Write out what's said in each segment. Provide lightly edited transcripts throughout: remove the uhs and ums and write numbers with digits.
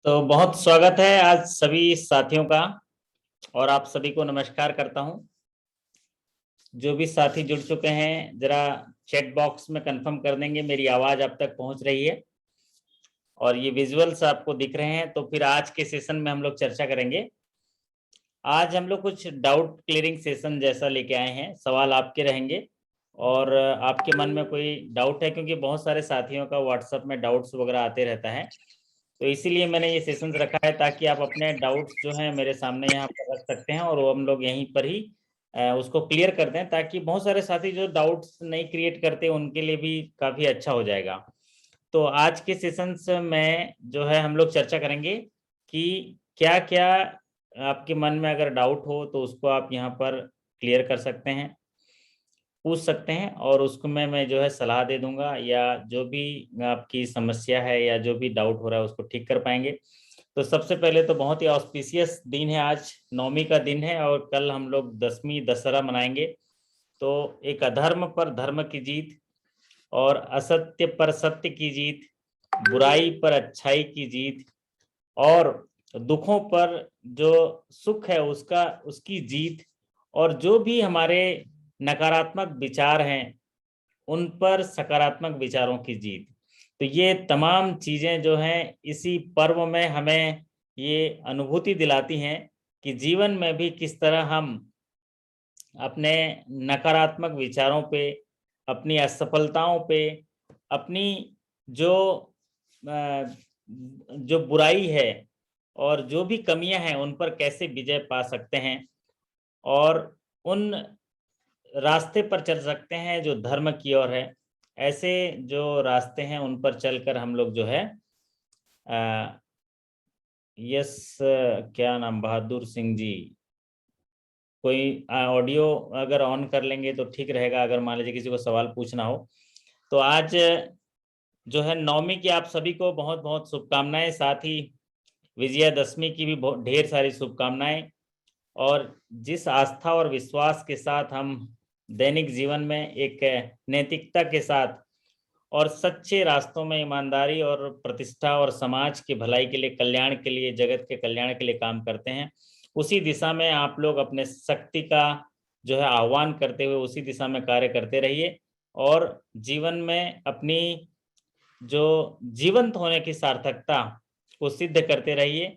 तो बहुत स्वागत है आज सभी साथियों का। और आप सभी को नमस्कार करता हूं। जो भी साथी जुड़ चुके हैं जरा चैट बॉक्स में कंफर्म कर देंगे मेरी आवाज आप तक पहुंच रही है और ये विजुअल्स आपको दिख रहे हैं। तो फिर आज के सेशन में हम लोग चर्चा करेंगे। आज हम लोग कुछ डाउट क्लियरिंग सेशन जैसा लेके आए हैं। सवाल आपके रहेंगे और आपके मन में कोई डाउट है, क्योंकि बहुत सारे साथियों का व्हाट्सएप में डाउट्स वगैरह आते रहता है, तो इसीलिए मैंने ये सेशंस रखा है ताकि आप अपने डाउट्स जो हैं मेरे सामने यहाँ पर रख सकते हैं और वो हम लोग यहीं पर ही उसको क्लियर कर दें, ताकि बहुत सारे साथी जो डाउट्स नहीं क्रिएट करते उनके लिए भी काफ़ी अच्छा हो जाएगा। तो आज के सेशंस में जो है हम लोग चर्चा करेंगे कि क्या क्या आपके मन में अगर डाउट हो तो उसको आप यहाँ पर क्लियर कर सकते हैं, पूछ सकते हैं और उसको मैं जो है सलाह दे दूंगा, या जो भी आपकी समस्या है या जो भी डाउट हो रहा है उसको ठीक कर पाएंगे। तो सबसे पहले तो बहुत ही ऑस्पिशियस दिन है, आज नवमी का दिन है और कल हम लोग दसवीं दशहरा मनाएंगे। तो एक अधर्म पर धर्म की जीत और असत्य पर सत्य की जीत, बुराई पर अच्छाई की जीत और दुखों पर जो सुख है उसका उसकी जीत, और जो भी हमारे नकारात्मक विचार हैं उन पर सकारात्मक विचारों की जीत। तो ये तमाम चीजें जो हैं इसी पर्व में हमें ये अनुभूति दिलाती हैं कि जीवन में भी किस तरह हम अपने नकारात्मक विचारों पे, अपनी असफलताओं पे, अपनी जो जो बुराई है और जो भी कमियां हैं उन पर कैसे विजय पा सकते हैं और उन रास्ते पर चल सकते हैं जो धर्म की ओर है। ऐसे जो रास्ते हैं उन पर चलकर हम लोग जो है यस, क्या नाम, बहादुर सिंह जी, कोई ऑडियो अगर ऑन कर लेंगे तो ठीक रहेगा, अगर मान लीजिए किसी को सवाल पूछना हो। तो आज जो है नवमी की आप सभी को बहुत बहुत शुभकामनाएं, साथ ही विजयादशमी की भी बहुत ढेर सारी शुभकामनाएं। और जिस आस्था और विश्वास के साथ हम दैनिक जीवन में एक नैतिकता के साथ और सच्चे रास्तों में ईमानदारी और प्रतिष्ठा और समाज की भलाई के लिए, कल्याण के लिए, जगत के कल्याण के लिए काम करते हैं, उसी दिशा में आप लोग अपने शक्ति का जो है आह्वान करते हुए उसी दिशा में कार्य करते रहिए और जीवन में अपनी जो जीवंत होने की सार्थकता को सिद्ध करते रहिए।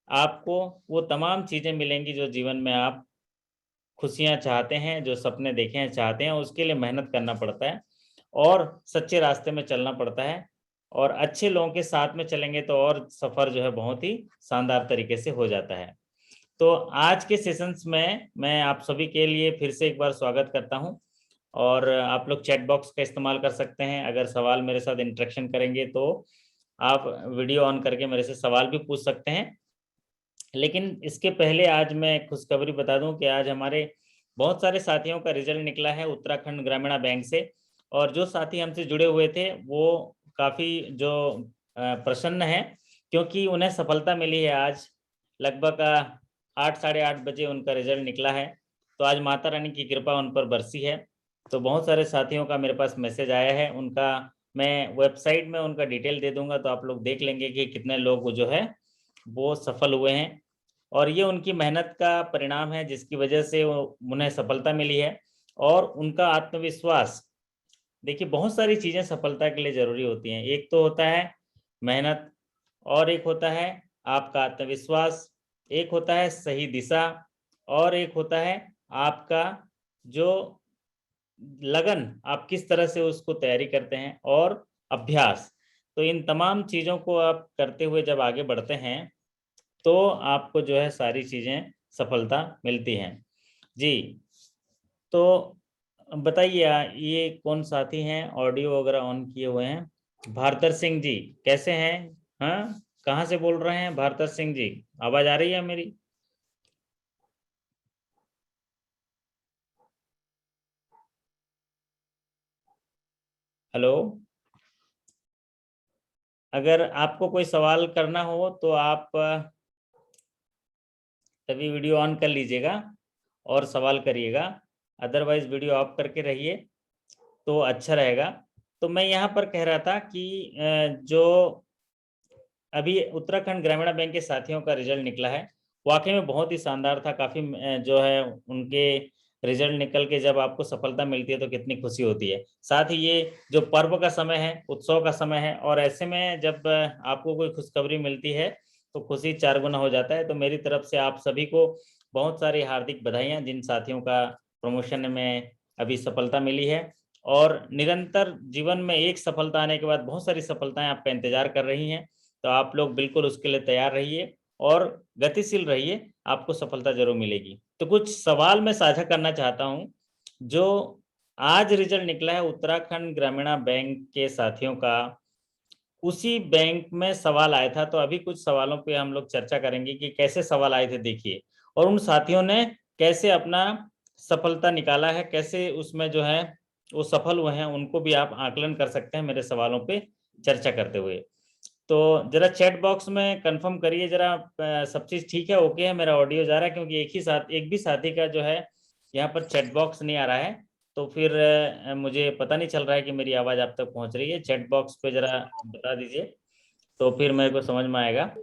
आपको वो तमाम चीजें मिलेंगी जो जीवन में आप खुशियां चाहते हैं, जो सपने देखे हैं चाहते हैं, उसके लिए मेहनत करना पड़ता है और सच्चे रास्ते में चलना पड़ता है और अच्छे लोगों के साथ में चलेंगे तो और सफर जो है बहुत ही शानदार तरीके से हो जाता है। तो आज के सेशंस में मैं आप सभी के लिए फिर से एक बार स्वागत करता हूं और आप लोग चैट बॉक्स का इस्तेमाल कर सकते हैं। अगर सवाल मेरे साथ इंटरेक्शन करेंगे तो आप वीडियो ऑन करके मेरे से सवाल भी पूछ सकते हैं। लेकिन इसके पहले आज मैं खुशखबरी बता दूं कि आज हमारे बहुत सारे साथियों का रिजल्ट निकला है उत्तराखंड ग्रामीण बैंक से, और जो साथी हमसे जुड़े हुए थे वो काफ़ी जो प्रसन्न हैं, क्योंकि उन्हें सफलता मिली है। आज लगभग 8 साढ़े 8 बजे उनका रिजल्ट निकला है। तो आज माता रानी की कृपा उन पर बरसी है। तो बहुत सारे साथियों का मेरे पास मैसेज आया है, उनका मैं वेबसाइट में उनका डिटेल दे दूंगा तो आप लोग देख लेंगे कि कितने लोग जो है वो सफल हुए हैं और ये उनकी मेहनत का परिणाम है जिसकी वजह से उन्हें सफलता मिली है। और उनका आत्मविश्वास, देखिए बहुत सारी चीज़ें सफलता के लिए ज़रूरी होती हैं। एक तो होता है मेहनत, और एक होता है आपका आत्मविश्वास, एक होता है सही दिशा, और एक होता है आपका जो लगन, आप किस तरह से उसको तैयारी करते हैं, और अभ्यास। तो इन तमाम चीज़ों को आप करते हुए जब आगे बढ़ते हैं तो आपको जो है सारी चीज़ें सफलता मिलती हैं। जी, तो बताइए ये कौन साथी हैं ऑडियो वगैरह ऑन किए हुए हैं? भारतर सिंह जी कैसे हैं? हाँ, कहाँ से बोल रहे हैं भारतर सिंह जी? आवाज़ आ रही है मेरी? हेलो, अगर आपको कोई सवाल करना हो तो आप तभी वीडियो ऑन कर लीजिएगा और सवाल करिएगा, अदरवाइज वीडियो ऑफ करके रहिए तो अच्छा रहेगा। तो मैं यहाँ पर कह रहा था कि जो अभी उत्तराखंड ग्रामीण बैंक के साथियों का रिजल्ट निकला है, वाकई में बहुत ही शानदार था। काफी जो है उनके रिजल्ट निकल के जब आपको सफलता मिलती है तो कितनी खुशी होती है। साथ ही ये जो पर्व का समय है, उत्सव का समय है, और ऐसे में जब आपको कोई खुशखबरी मिलती है तो खुशी 4 गुना हो जाता है। तो मेरी तरफ से आप सभी को बहुत सारी हार्दिक बधाइयां, जिन साथियों का प्रमोशन में अभी सफलता मिली है। और निरंतर जीवन में एक सफलता आने के बाद बहुत सारी सफलताएं आपका इंतजार कर रही हैं, तो आप लोग बिल्कुल उसके लिए तैयार रहिए और गतिशील रहिए, आपको सफलता जरूर मिलेगी। तो कुछ सवाल मैं साझा करना चाहता हूं। जो आज रिजल्ट निकला है उत्तराखंड ग्रामीण बैंक के साथियों का, उसी बैंक में सवाल आया था। तो अभी कुछ सवालों पे हम लोग चर्चा करेंगे कि कैसे सवाल आए थे, देखिए, और उन साथियों ने कैसे अपना सफलता निकाला है, कैसे उसमें जो है वो सफल हुए हैं, उनको भी आप आकलन कर सकते हैं मेरे सवालों पे चर्चा करते हुए। तो जरा चैट बॉक्स में कंफर्म करिए जरा, सब चीज ठीक है, ओके है, मेरा ऑडियो जा रहा है, क्योंकि एक भी साथी का जो है यहाँ पर चैट बॉक्स नहीं आ रहा है, तो फिर मुझे पता नहीं चल रहा है कि मेरी आवाज आप तक पहुंच रही है। चैट बॉक्स पे जरा बता दीजिए तो फिर मेरे को समझ में आएगा।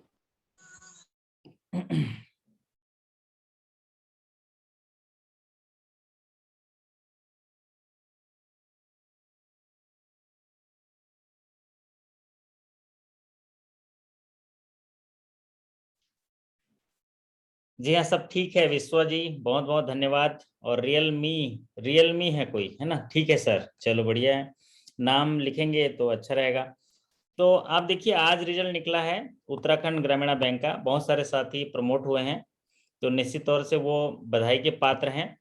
जी हाँ, सब ठीक है विश्वा जी, बहुत बहुत धन्यवाद। और रियलमी है कोई, है ना? ठीक है सर, चलो बढ़िया है, नाम लिखेंगे तो अच्छा रहेगा। तो आप देखिए, आज रिजल्ट निकला है उत्तराखंड ग्रामीण बैंक का, बहुत सारे साथी प्रमोट हुए हैं, तो निश्चित तौर से वो बधाई के पात्र हैं।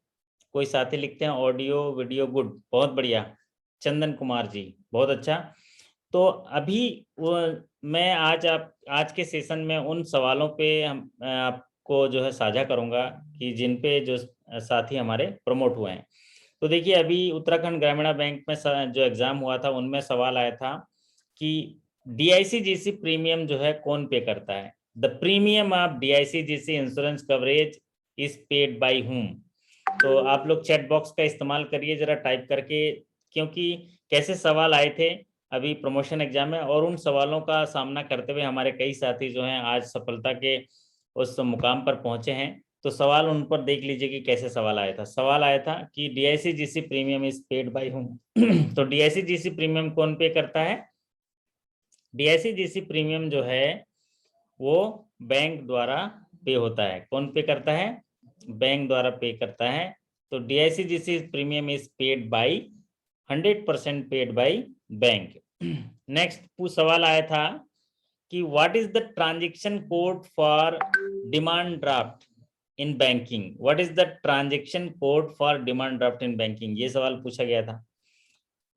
कोई साथी लिखते हैं ऑडियो वीडियो गुड, बहुत बढ़िया, चंदन कुमार जी, बहुत अच्छा। तो अभी वो मैं आज के सेशन में उन सवालों पे हम आपको जो है साझा करूंगा कि जिन पे जो साथी हमारे प्रमोट हुए हैं। तो देखिए, अभी उत्तराखंड ग्रामीण बैंक में जो एग्जाम हुआ था उनमें सवाल आया था कि DICGC प्रीमियम जो है कौन पे करता है, the premium of DICGC insurance coverage is paid by whom। तो आप लोग चैट बॉक्स का इस्तेमाल करिए जरा टाइप करके, क्योंकि कैसे सवाल आए थे अभी प्रमोशन एग्जाम में, और उन सवालों का सामना करते हुए हमारे कई साथी जो हैं आज सफलता के उस मुकाम पर पहुंचे हैं। तो सवाल उन पर देख लीजिए कि कैसे सवाल आया था। सवाल आया था कि DICGC premium is paid by whom। तो DICGC प्रीमियम कौन पे करता है? DICGC प्रीमियम जो है वो बैंक द्वारा पे होता है। कौन पे करता है? बैंक द्वारा पे करता है। तो DICGC premium is paid by 100% paid by bank. Next सवाल आया था कि what is the transaction code for demand draft in banking. What is the transaction code for demand draft in banking, ये सवाल पूछा गया था।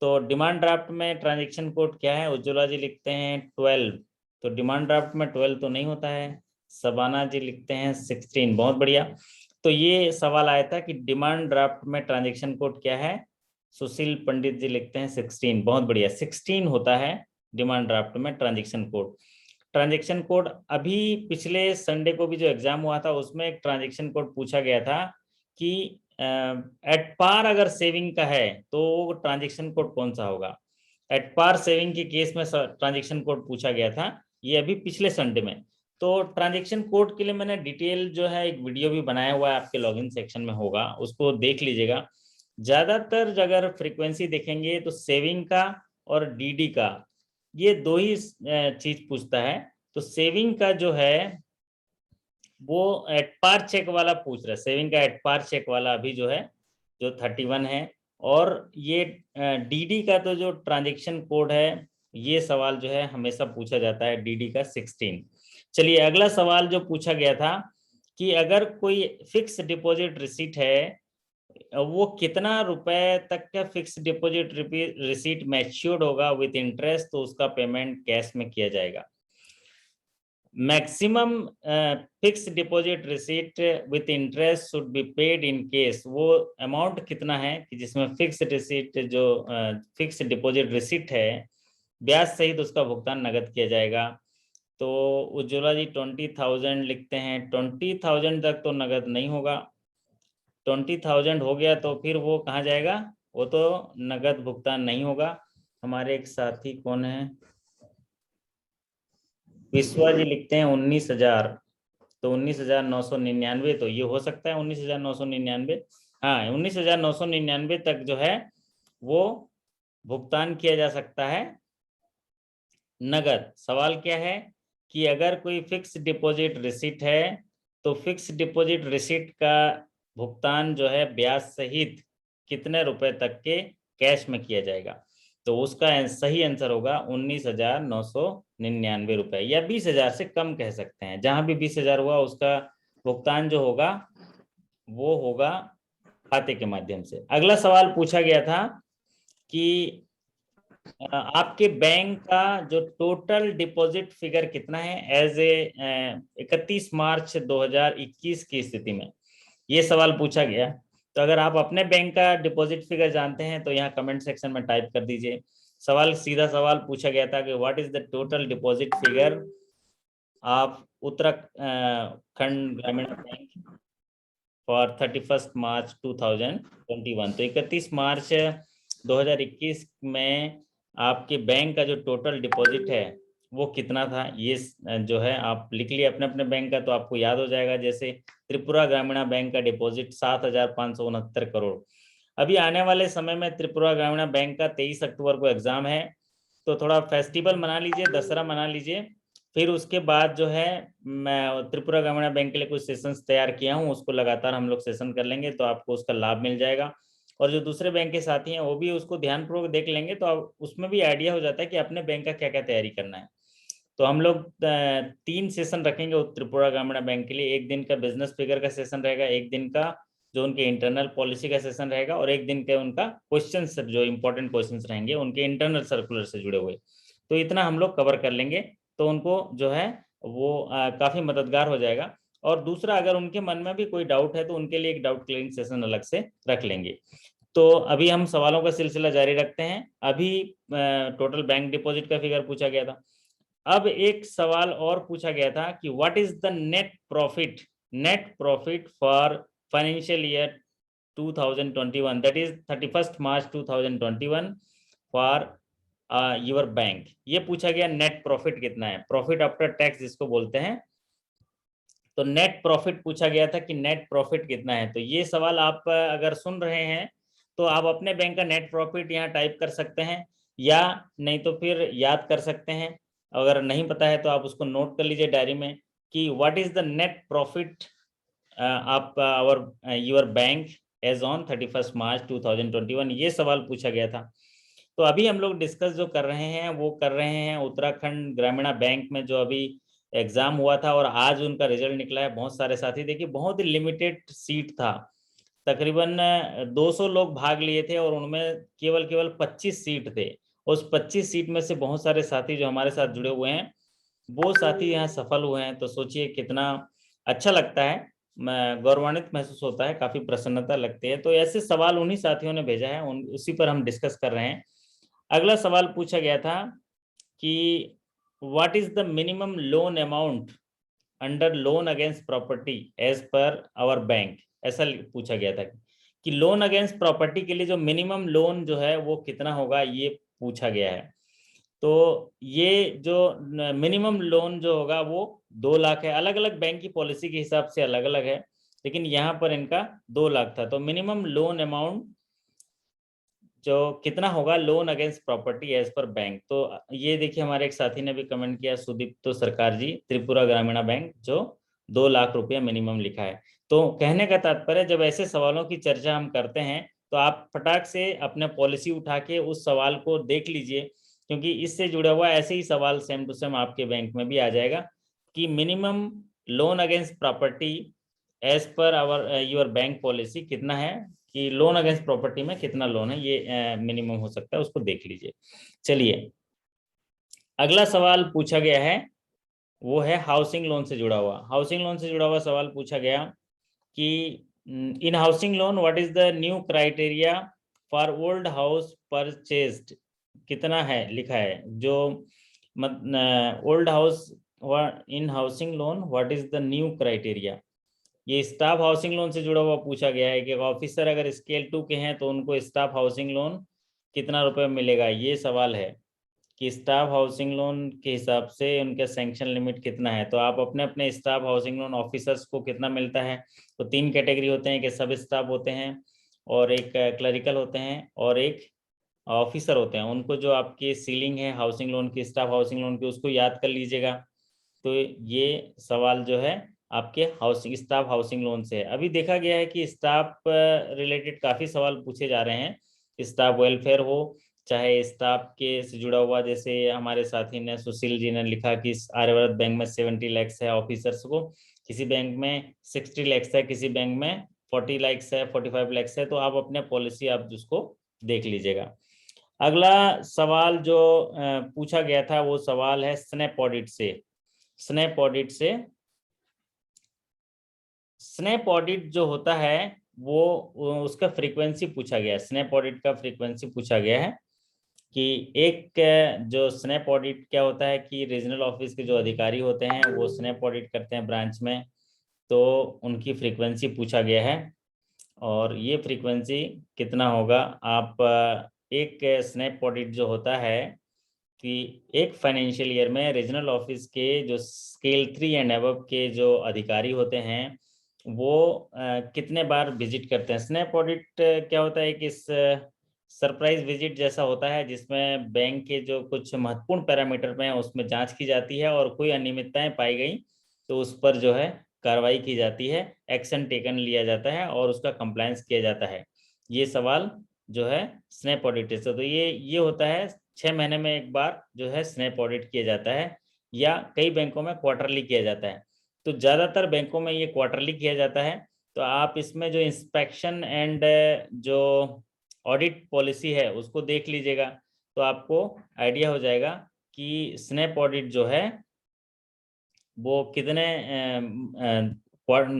तो डिमांड ड्राफ्ट में ट्रांजैक्शन कोड क्या है? उज्ज्वला जी लिखते हैं 12। तो डिमांड ड्राफ्ट में 12 तो नहीं होता है। सबाना जी लिखते हैं 16, बहुत बढ़िया। तो ये सवाल आया था कि डिमांड ड्राफ्ट में ट्रांजैक्शन कोड क्या है? सुशील पंडित जी लिखते हैं 16, बहुत बढ़िया, 16 होता है डिमांड ड्राफ्ट में ट्रांजैक्शन कोड। ट्रांजैक्शन कोड अभी पिछले संडे को भी जो एग्जाम हुआ था उसमें एक ट्रांजैक्शन कोड पूछा गया था कि एट पार अगर सेविंग का है तो ट्रांजैक्शन कोड कौन सा होगा। एट पार सेविंग के केस में ट्रांजैक्शन कोड पूछा गया था, ये अभी पिछले संडे में। तो ट्रांजैक्शन कोड के लिए मैंने डिटेल जो है एक वीडियो भी बनाया हुआ है, आपके लॉगिन सेक्शन में होगा, उसको देख लीजिएगा। ज्यादातर अगर फ्रीक्वेंसी देखेंगे तो सेविंग का और DD का, ये दो ही चीज पूछता है। तो सेविंग का जो है वो एट पार चेक वाला पूछ रहा है, सेविंग का एट पार चेक वाला अभी जो है जो 31 है। और ये DD का तो जो ट्रांजैक्शन कोड है, ये सवाल जो है हमेशा पूछा जाता है DD का 16। चलिए अगला सवाल जो पूछा गया था कि अगर कोई फिक्स डिपॉजिट रिसीट है, वो कितना रुपए तक का फिक्स डिपॉजिट रिसीट मैच्योर्ड होगा विथ इंटरेस्ट, तो उसका पेमेंट कैश में किया जाएगा। Maximum fix deposit receipt with interest should be paid in case, वो अमाउंट कितना है कि जिसमें फिक्स रिसीट जो फिक्स डिपॉजिट रिसीट है ब्याज सहित उसका भुगतान नगद किया जाएगा। तो उज्ज्वला जी 20,000 लिखते हैं, 20,000 तक तो नगद नहीं होगा। 20,000 हो गया तो फिर वो कहाँ जाएगा? वो तो नगद भुगतान नहीं होगा। हमारे एक साथी कौन है, विश्वा जी लिखते हैं 19,000, तो 19,999, तो ये हो सकता है 19,999। हाँ, 19,999 तक जो है वो भुगतान किया जा सकता है नगद। सवाल क्या है कि अगर कोई फिक्स डिपॉजिट रिसीट है तो फिक्स डिपॉजिट रिसीट का भुगतान जो है ब्याज सहित कितने रुपए तक के कैश में किया जाएगा। तो उसका सही आंसर होगा 19,999 रुपए, या 20,000 से कम कह सकते हैं। जहां भी 20,000 हुआ उसका भुगतान जो होगा वो होगा खाते के माध्यम से। अगला सवाल पूछा गया था कि आपके बैंक का जो टोटल डिपॉजिट फिगर कितना है एज ए 31 मार्च 2021 की स्थिति में, ये सवाल पूछा गया। तो अगर आप अपने बैंक का डिपॉजिट फिगर जानते हैं तो यहाँ कमेंट सेक्शन में टाइप कर दीजिए। सवाल सीधा सवाल पूछा गया था कि what is the total deposit figure of Uttarakhand ग्रामीण बैंक फॉर 31 मार्च 2021। तो 31 मार्च 2021 में आपके बैंक का जो टोटल डिपॉजिट है वो कितना था, ये जो है आप लिख लिए अपने अपने बैंक का, तो आपको याद हो जाएगा। जैसे त्रिपुरा ग्रामीण बैंक का डिपॉजिट 7,569 करोड़। अभी आने वाले समय में त्रिपुरा ग्रामीण बैंक का 23 अक्टूबर को एग्जाम है, तो थोड़ा फेस्टिवल मना लीजिए, दशहरा मना लीजिए। फिर उसके बाद जो है मैं त्रिपुरा ग्रामीण बैंक के लिए कुछ सेशंस तैयार किया हूँ, उसको लगातार हम लोग सेशन कर लेंगे तो आपको उसका लाभ मिल जाएगा। और जो दूसरे बैंक के साथी हैं वो भी उसको ध्यानपूर्वक देख लेंगे, तो आप उसमें भी आइडिया हो जाता है कि अपने बैंक का क्या क्या तैयारी करना है। तो हम लोग 3 सेशन रखेंगे त्रिपुरा ग्रामीण बैंक के लिए। एक दिन का बिजनेस फिगर का सेशन रहेगा, एक दिन का जो उनके इंटरनल पॉलिसी का सेशन रहेगा, और एक दिन का उनका क्वेश्चंस, जो इंपॉर्टेंट क्वेश्चंस रहेंगे उनके इंटरनल सर्कुलर से जुड़े हुए। तो इतना हम लोग कवर कर लेंगे, तो उनको जो है वो काफ़ी मददगार हो जाएगा। और दूसरा, अगर उनके मन में भी कोई डाउट है तो उनके लिए एक डाउट क्लियरिंग सेशन अलग से रख लेंगे। तो अभी हम सवालों का सिलसिला जारी रखते हैं। अभी टोटल बैंक डिपॉजिट का फिगर पूछा गया था। अब एक सवाल और पूछा गया था कि what is the net profit for financial year 2021, that is 31 March 2021 for your bank. ये पूछा गया नेट प्रॉफिट कितना है, प्रॉफिट आफ्टर टैक्स जिसको बोलते हैं। तो नेट प्रॉफिट पूछा गया था कि नेट प्रॉफिट कितना है। तो ये सवाल आप अगर सुन रहे हैं तो आप अपने बैंक का नेट प्रॉफिट यहाँ टाइप कर सकते हैं, या नहीं तो फिर याद कर सकते हैं। अगर नहीं पता है तो आप उसको नोट कर लीजिए डायरी में कि what is the net profit of our your bank as on 31 March 2021। ये सवाल पूछा गया था। तो अभी हम लोग डिस्कस जो कर रहे हैं वो कर रहे हैं उत्तराखंड ग्रामीण बैंक में जो अभी एग्जाम हुआ था और आज उनका रिजल्ट निकला है। बहुत सारे साथी, देखिए बहुत ही लिमिटेड सीट था, तकरीबन 200 लोग भाग लिए थे और उनमें केवल 25 सीट थे। उस 25 सीट में से बहुत सारे साथी जो हमारे साथ जुड़े हुए हैं वो साथी यहाँ सफल हुए हैं। तो सोचिए कितना अच्छा लगता है, गौरवान्वित महसूस होता है, काफी प्रसन्नता लगती है। तो ऐसे सवाल उन्हीं साथियों ने भेजा है, उसी पर हम डिस्कस कर रहे हैं। अगला सवाल पूछा गया था कि what is the minimum loan amount under loan against property as per our bank. ऐसा पूछा गया था कि लोन अगेंस्ट प्रॉपर्टी के लिए जो मिनिमम लोन जो है वो कितना होगा, ये पूछा गया है। तो ये जो मिनिमम लोन जो होगा वो 2 लाख है। अलग अलग बैंक की पॉलिसी के हिसाब से अलग अलग है, लेकिन यहाँ पर इनका 2 लाख था। तो मिनिमम लोन अमाउंट जो कितना होगा loan against property as per bank. तो ये देखिए हमारे एक साथी ने भी कमेंट किया, सुदीप्तो सरकार जी, त्रिपुरा ग्रामीण बैंक, जो 2 लाख रुपया मिनिमम लिखा है। तो कहने का तात्पर्य, जब ऐसे सवालों की चर्चा हम करते हैं तो आप फटाक से अपने पॉलिसी उठा के उस सवाल को देख लीजिए, क्योंकि इससे जुड़ा हुआ ऐसे ही सवाल सेम टू सेम आपके बैंक में भी आ जाएगा कि minimum loan against property as per our your bank policy कितना है, कि लोन अगेंस्ट प्रॉपर्टी में कितना लोन है ये मिनिमम हो सकता है, उसको देख लीजिए। चलिए, अगला सवाल पूछा गया है वो है हाउसिंग लोन से जुड़ा हुआ। हाउसिंग लोन से जुड़ा हुआ सवाल पूछा गया कि in housing loan what is the new criteria for old house purchased. कितना है लिखा है जो old house in housing loan what is the new criteria. ये स्टाफ हाउसिंग लोन से जुड़ा हुआ पूछा गया है कि ऑफिसर अगर स्केल 2 के हैं तो उनको स्टाफ हाउसिंग लोन कितना रुपए मिलेगा, ये सवाल है। कि स्टाफ हाउसिंग लोन के हिसाब से उनका सैंक्शन लिमिट कितना है। तो आप अपने अपने स्टाफ हाउसिंग लोन ऑफिसर्स को कितना मिलता है, तो 3 कैटेगरी होते हैं, कि सब स्टाफ होते हैं और एक क्लरिकल होते हैं और एक ऑफिसर होते हैं। उनको जो आपकी सीलिंग है हाउसिंग लोन की, स्टाफ हाउसिंग लोन की, उसको याद कर लीजिएगा। तो ये सवाल जो है आपके हाउसिंग स्टाफ हाउसिंग लोन से है। अभी देखा गया है कि स्टाफ रिलेटेड काफ़ी सवाल पूछे जा रहे हैं, स्टाफ वेलफेयर हो चाहे स्टाफ के से जुड़ा हुआ, जैसे हमारे साथी ने सुशील जी ने लिखा कि आर्यवर्त बैंक में 70 लाख है ऑफिसर्स को, किसी बैंक में 60 लाख है, किसी बैंक में 40 लाख है, 45 लाख है। तो आप अपने पॉलिसी आप उसको देख लीजिएगा। अगला सवाल जो पूछा गया था वो सवाल है स्नैप ऑडिट से। स्नैप ऑडिट से, स्नैप ऑडिट जो होता है वो उसका फ्रीक्वेंसी पूछा गया है। स्नैप ऑडिट का फ्रीक्वेंसी पूछा गया है कि एक जो स्नैप ऑडिट क्या होता है कि रीजनल ऑफिस के जो अधिकारी होते हैं वो स्नैप ऑडिट करते हैं ब्रांच में, तो उनकी फ्रीक्वेंसी पूछा गया है। और ये फ्रीक्वेंसी कितना होगा, आप एक स्नैप ऑडिट जो होता है कि एक फाइनेंशियल ईयर में रीजनल ऑफिस के जो स्केल 3 एंड अबव के जो अधिकारी होते हैं वो कितने बार विजिट करते हैं। स्नैप ऑडिट क्या होता है कि सरप्राइज विजिट जैसा होता है, जिसमें बैंक के जो कुछ महत्वपूर्ण पैरामीटर में उसमें जांच की जाती है और कोई अनियमितताएं पाई गई तो उस पर जो है कार्रवाई की जाती है, एक्शन टेकन लिया जाता है और उसका कंप्लायंस किया जाता है। ये सवाल जो है स्नैप ऑडिट से, तो ये होता है 6 महीने में एक बार जो है स्नैप ऑडिट किया जाता है, या कई बैंकों में क्वार्टरली किया जाता है। तो ज़्यादातर बैंकों में ये क्वार्टरली किया जाता है। तो आप इसमें जो इंस्पेक्शन एंड जो ऑडिट पॉलिसी है उसको देख लीजिएगा, तो आपको आइडिया हो जाएगा कि स्नैप ऑडिट जो है वो कितने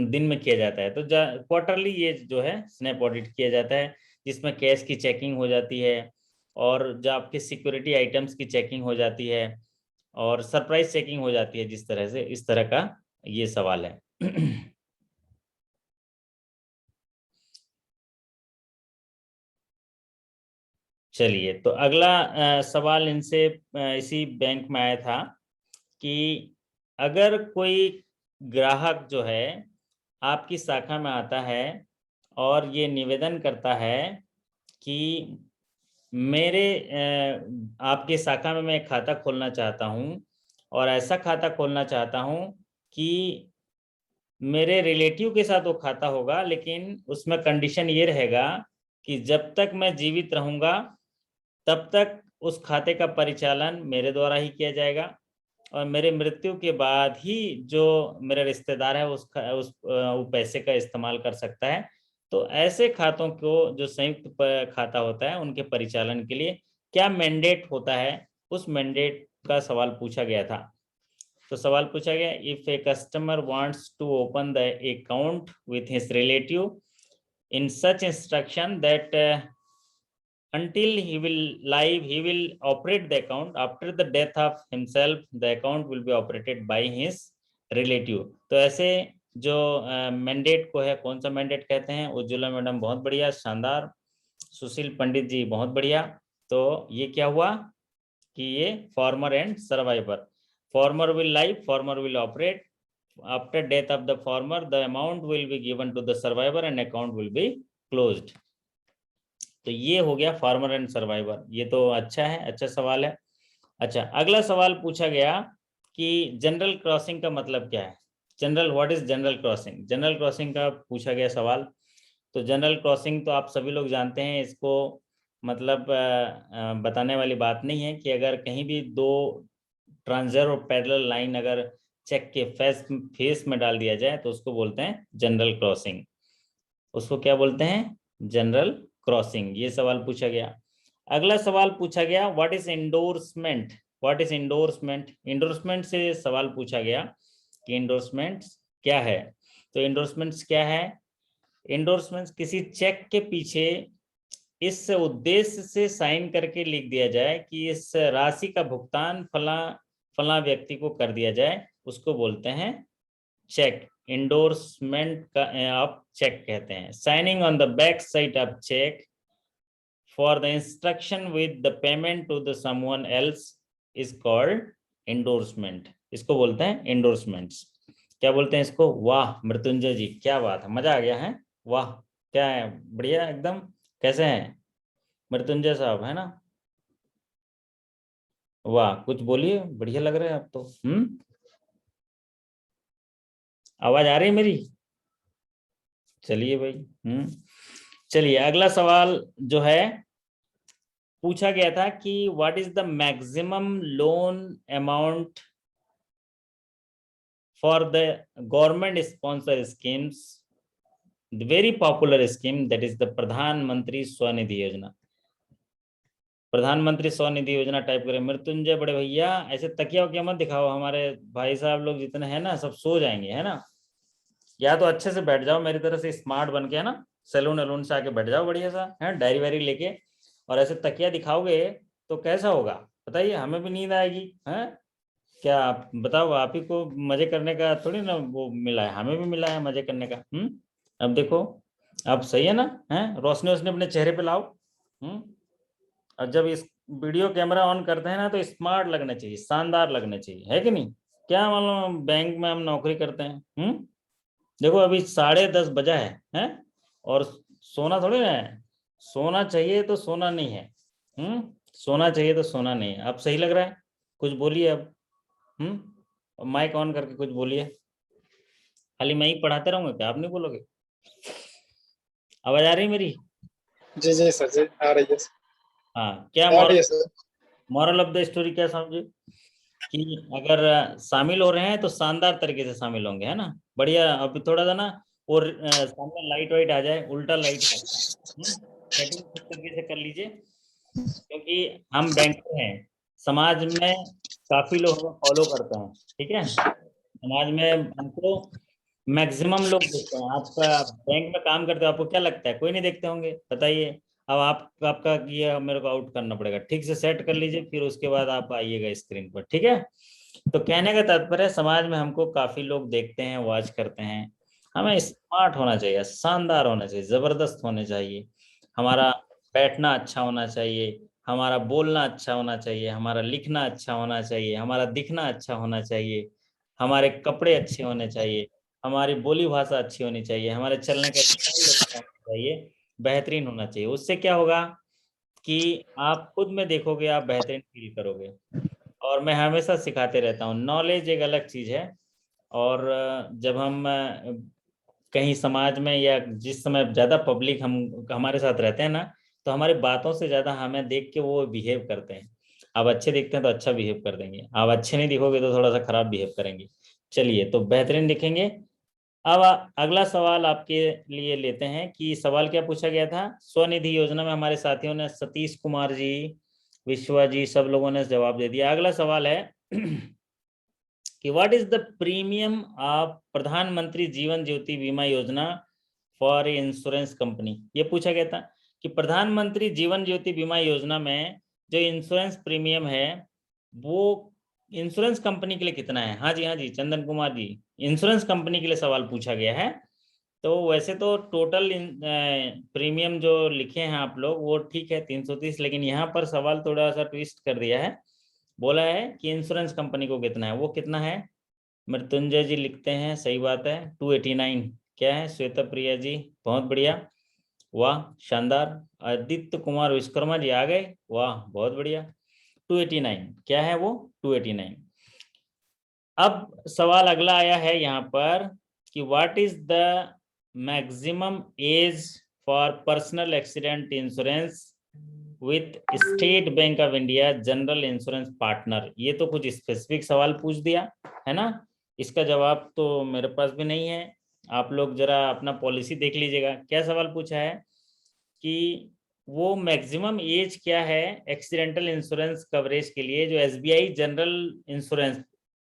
दिन में किया जाता है। तो क्वार्टरली ये जो है स्नैप ऑडिट किया जाता है, जिसमें कैश की चेकिंग हो जाती है और जो आपके सिक्योरिटी आइटम्स की चेकिंग हो जाती है और सरप्राइज चेकिंग हो जाती है। जिस तरह से इस तरह का ये सवाल है। चलिए, तो अगला सवाल इनसे इसी बैंक में आया था कि अगर कोई ग्राहक जो है आपकी शाखा में आता है और ये निवेदन करता है कि मेरे आपकी शाखा में मैं एक खाता खोलना चाहता हूँ और ऐसा खाता खोलना चाहता हूँ कि मेरे रिलेटिव के साथ वो खाता होगा, लेकिन उसमें कंडीशन ये रहेगा कि जब तक मैं जीवित रहूंगा तब तक उस खाते का परिचालन मेरे द्वारा ही किया जाएगा और मेरे मृत्यु के बाद ही जो मेरा रिश्तेदार है उस वो पैसे का इस्तेमाल कर सकता है। तो ऐसे खातों को जो संयुक्त खाता होता है उनके परिचालन के लिए क्या मैंडेट होता है, उस मैंडेट का सवाल पूछा गया था। तो सवाल पूछा गया, if a customer wants to open the account with his relative in such instruction that until he will operate the account, after the death of himself the account will be operated by his relative। तो ऐसे जो mandate को है, कौन सा mandate कहते हैं। Ujjwala madam बहुत बढ़िया, शानदार। सुशील पंडित जी बहुत बढ़िया। तो ये क्या हुआ कि ये farmer and survivor, farmer will live, farmer will operate, after death of the former the amount will be given to the survivor and account will be closed। तो ये हो गया फार्मर एंड सर्वाइवर। ये तो अच्छा है, अच्छा सवाल है। अच्छा, अगला सवाल पूछा गया कि जनरल क्रॉसिंग का मतलब क्या है। General, what is general crossing, general crossing का पूछा गया सवाल। तो जनरल क्रॉसिंग तो आप सभी लोग जानते हैं, इसको मतलब बताने वाली बात नहीं है कि अगर कहीं भी दो ट्रांसजर और पैरेलल लाइन अगर चेक के फेस में डाल दिया जाए तो उसको बोलते हैं जनरल क्रॉसिंग। उसको क्या बोलते हैं, जनरल क्रॉसिंग। ये सवाल पूछा गया। अगला सवाल पूछा गया, what is endorsement, what is endorsement. Endorsement से सवाल पूछा गया कि इंडोर्समेंट क्या है। तो इंडोर्समेंट्स क्या है, इंडोर्समेंट किसी चेक के पीछे इस उद्देश्य से साइन करके लिख दिया जाए कि इस राशि का भुगतान फला फला व्यक्ति को कर दिया जाए, उसको बोलते हैं चेक। इंडोर्समेंट का आप चेक कहते हैं। Signing on the back side of cheque for the instruction with the payment to the someone else is called endorsement. इसको बोलते हैं एंडोर्समेंट्स। क्या बोलते हैं इसको? वाह मृत्युंजय जी, क्या बात है, मजा आ गया है। वाह, क्या है, बढ़िया एकदम। कैसे हैं मृत्युंजय साहब, है ना? वाह, कुछ बोलिए, बढ़िया लग रहे हैं आप तो। आवाज आ रही है मेरी? चलिए भाई। चलिए अगला सवाल जो है, पूछा गया था कि what is the maximum loan amount for the government sponsor schemes, the very popular scheme that is the प्रधानमंत्री स्वनिधि योजना। प्रधानमंत्री स्वनिधि योजना टाइप करें। मृत्युंजय बड़े भैया ऐसे तकिया वकिया मत दिखाओ, हमारे भाई साहब लोग जितने हैं ना सब सो जाएंगे, है ना? या तो अच्छे से बैठ जाओ मेरी तरह से स्मार्ट बन के, है ना? सैलून वैलून से आके बैठ जाओ बढ़िया सा, है, डायरी वायरी लेके। और ऐसे तकिया दिखाओगे तो कैसा होगा बताइए, हमें भी नींद आएगी, है? क्या आप बताओ, आप ही को मजे करने का थोड़ी ना वो मिला है, हमें भी मिला है मजे करने का। अब देखो, अब सही है ना? है, रोशनी वोशनी अपने चेहरे पे लाओ। और जब इस वीडियो कैमरा ऑन करते हैं ना तो स्मार्ट लगना चाहिए, शानदार लगना चाहिए, है कि नहीं? क्या मालूम बैंक में हम नौकरी करते हैं। देखो अभी 10:30 बजा है? और सोना थोड़ी ना है, सोना चाहिए तो सोना नहीं है। सोना चाहिए तो सोना नहीं है। अब सही लग रहा है? कुछ बोलिए अब। माइक ऑन करके कुछ बोलिए। खाली मैं ही पढ़ाते रहूंगा क्या, आप नहीं बोलोगे? आवाज आ रही है मेरी? जी जी सर जी, आ रही है। हाँ, क्या आ रही है sir. Moral of the story क्या समझे? कि अगर शामिल हो रहे हैं तो शानदार तरीके से शामिल होंगे, है ना? बढ़िया। अभी थोड़ा सा ना, और सामने लाइट वाइट आ जाए, उल्टा लाइट आता है, सेटिंग ठीक तरीके से कर लीजिए, क्योंकि हम बैंकर हैं। समाज में काफी लोग हमें फॉलो करते हैं, ठीक है? समाज में हमको मैक्सिमम लोग देखते हैं। आपका बैंक में काम करते हो, आपको क्या लगता है कोई नहीं देखते होंगे? बताइए। अब आपका ये मेरे को आउट करना पड़ेगा, ठीक से सेट कर लीजिए, फिर उसके बाद आप आइएगा स्क्रीन पर, ठीक है? तो कहने का तात्पर्य है, समाज में हमको काफी लोग देखते हैं, वॉच करते हैं। हमें स्मार्ट होना चाहिए, शानदार होना चाहिए, जबरदस्त होने चाहिए। हमारा बैठना अच्छा होना चाहिए, हमारा बोलना अच्छा होना चाहिए, हमारा लिखना अच्छा होना चाहिए, हमारा दिखना अच्छा होना चाहिए, हमारे कपड़े अच्छे होने चाहिए, हमारी बोली भाषा अच्छी होनी चाहिए, हमारे चलने का स्टाइल अच्छा होना चाहिए, बेहतरीन होना चाहिए। उससे क्या होगा कि आप खुद में देखोगे, आप बेहतरीन फील करोगे। और मैं हमेशा सिखाते रहता हूँ, नॉलेज एक अलग चीज़ है। और जब हम कहीं समाज में या जिस समय ज़्यादा पब्लिक हम हमारे साथ रहते हैं ना, तो हमारी बातों से ज़्यादा हमें देख के वो बिहेव करते हैं। आप अच्छे दिखते हैं तो अच्छा बिहेव कर देंगे, आप अच्छे नहीं दिखोगे तो थोड़ा सा खराब बिहेव करेंगे। चलिए, तो बेहतरीन दिखेंगे। अब अगला सवाल आपके लिए लेते हैं कि सवाल क्या पूछा गया था। स्वनिधि योजना में हमारे साथियों ने, सतीश कुमार जी, विश्वा जी, सब लोगों ने जवाब दे दिया। अगला सवाल है कि what is the premium of प्रधानमंत्री जीवन ज्योति बीमा योजना फॉर इंश्योरेंस कंपनी। ये पूछा गया था कि प्रधानमंत्री जीवन ज्योति बीमा योजना में जो इंश्योरेंस प्रीमियम है वो इंश्योरेंस कंपनी के लिए कितना है। हाँ जी, हाँ जी, चंदन कुमार जी, इंश्योरेंस कंपनी के लिए सवाल पूछा गया है। तो वैसे तो टोटल प्रीमियम जो लिखे हैं आप लोग वो ठीक है 330, लेकिन यहाँ पर सवाल थोड़ा सा ट्विस्ट कर दिया है। बोला है कि इंश्योरेंस कंपनी को कितना है, वो कितना है? मृत्युंजय जी लिखते हैं, सही बात है, 289। क्या है श्वेता प्रिया जी? बहुत बढ़िया, वाह, शानदार। आदित्य कुमार विश्वकर्मा जी आ गए, वाह बहुत बढ़िया। 289 क्या है वो? 289। अब सवाल अगला आया है यहाँ पर कि what is the maximum age for personal accident insurance with state bank of India general insurance partner. ये तो कुछ स्पेसिफिक सवाल पूछ दिया है ना। इसका जवाब तो मेरे पास भी नहीं है, आप लोग जरा अपना पॉलिसी देख लीजिएगा। क्या सवाल पूछा है कि वो मैक्सिमम एज क्या है एक्सीडेंटल इंश्योरेंस कवरेज के लिए जो एसबीआई जनरल इंश्योरेंस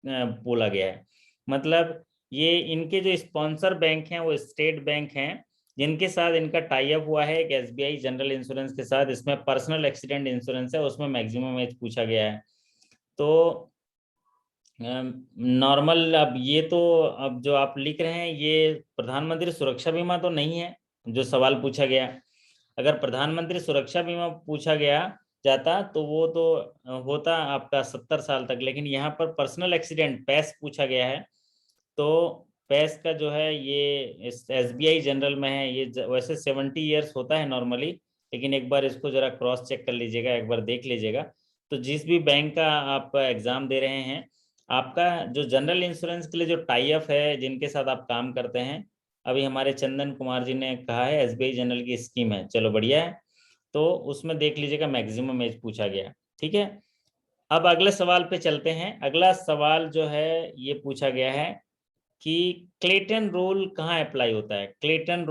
बोला गया है। मतलब ये इनके जो स्पॉन्सर बैंक हैं वो स्टेट बैंक हैं, जिनके साथ इनका टाई अप हुआ है एक एसबीआई जनरल इंश्योरेंस के साथ। इसमें पर्सनल एक्सीडेंट इंश्योरेंस है, उसमें मैक्सिमम एज पूछा गया है। तो नॉर्मल, अब ये तो अब जो आप लिख रहे हैं ये प्रधानमंत्री सुरक्षा बीमा तो नहीं है जो सवाल पूछा गया। अगर प्रधानमंत्री सुरक्षा बीमा पूछा गया, जाता तो वो तो होता आपका 70 साल तक, लेकिन यहाँ पर पर्सनल एक्सीडेंट पैस पूछा गया है। तो पैस का जो है ये SBI जनरल में है, ये वैसे 70 ईयर्स होता है नॉर्मली, लेकिन एक बार इसको जरा क्रॉस चेक कर लीजिएगा, एक बार देख लीजिएगा। तो जिस भी बैंक का आप एग्जाम दे रहे हैं, आपका जो जनरल इंश्योरेंस के लिए जो टाई अप है, जिनके साथ आप काम करते हैं, अभी हमारे चंदन कुमार जी ने कहा है SBI जनरल की स्कीम है, चलो बढ़िया है। तो उसमें देख लीजिएगा मैक्सिमम एज पूछा गया, ठीक है। अब अगले सवाल पे चलते हैं। अगला सवाल जो है ये पूछा गया है कि क्लेटन रूल कहाँ अप्लाई होता है। Clayton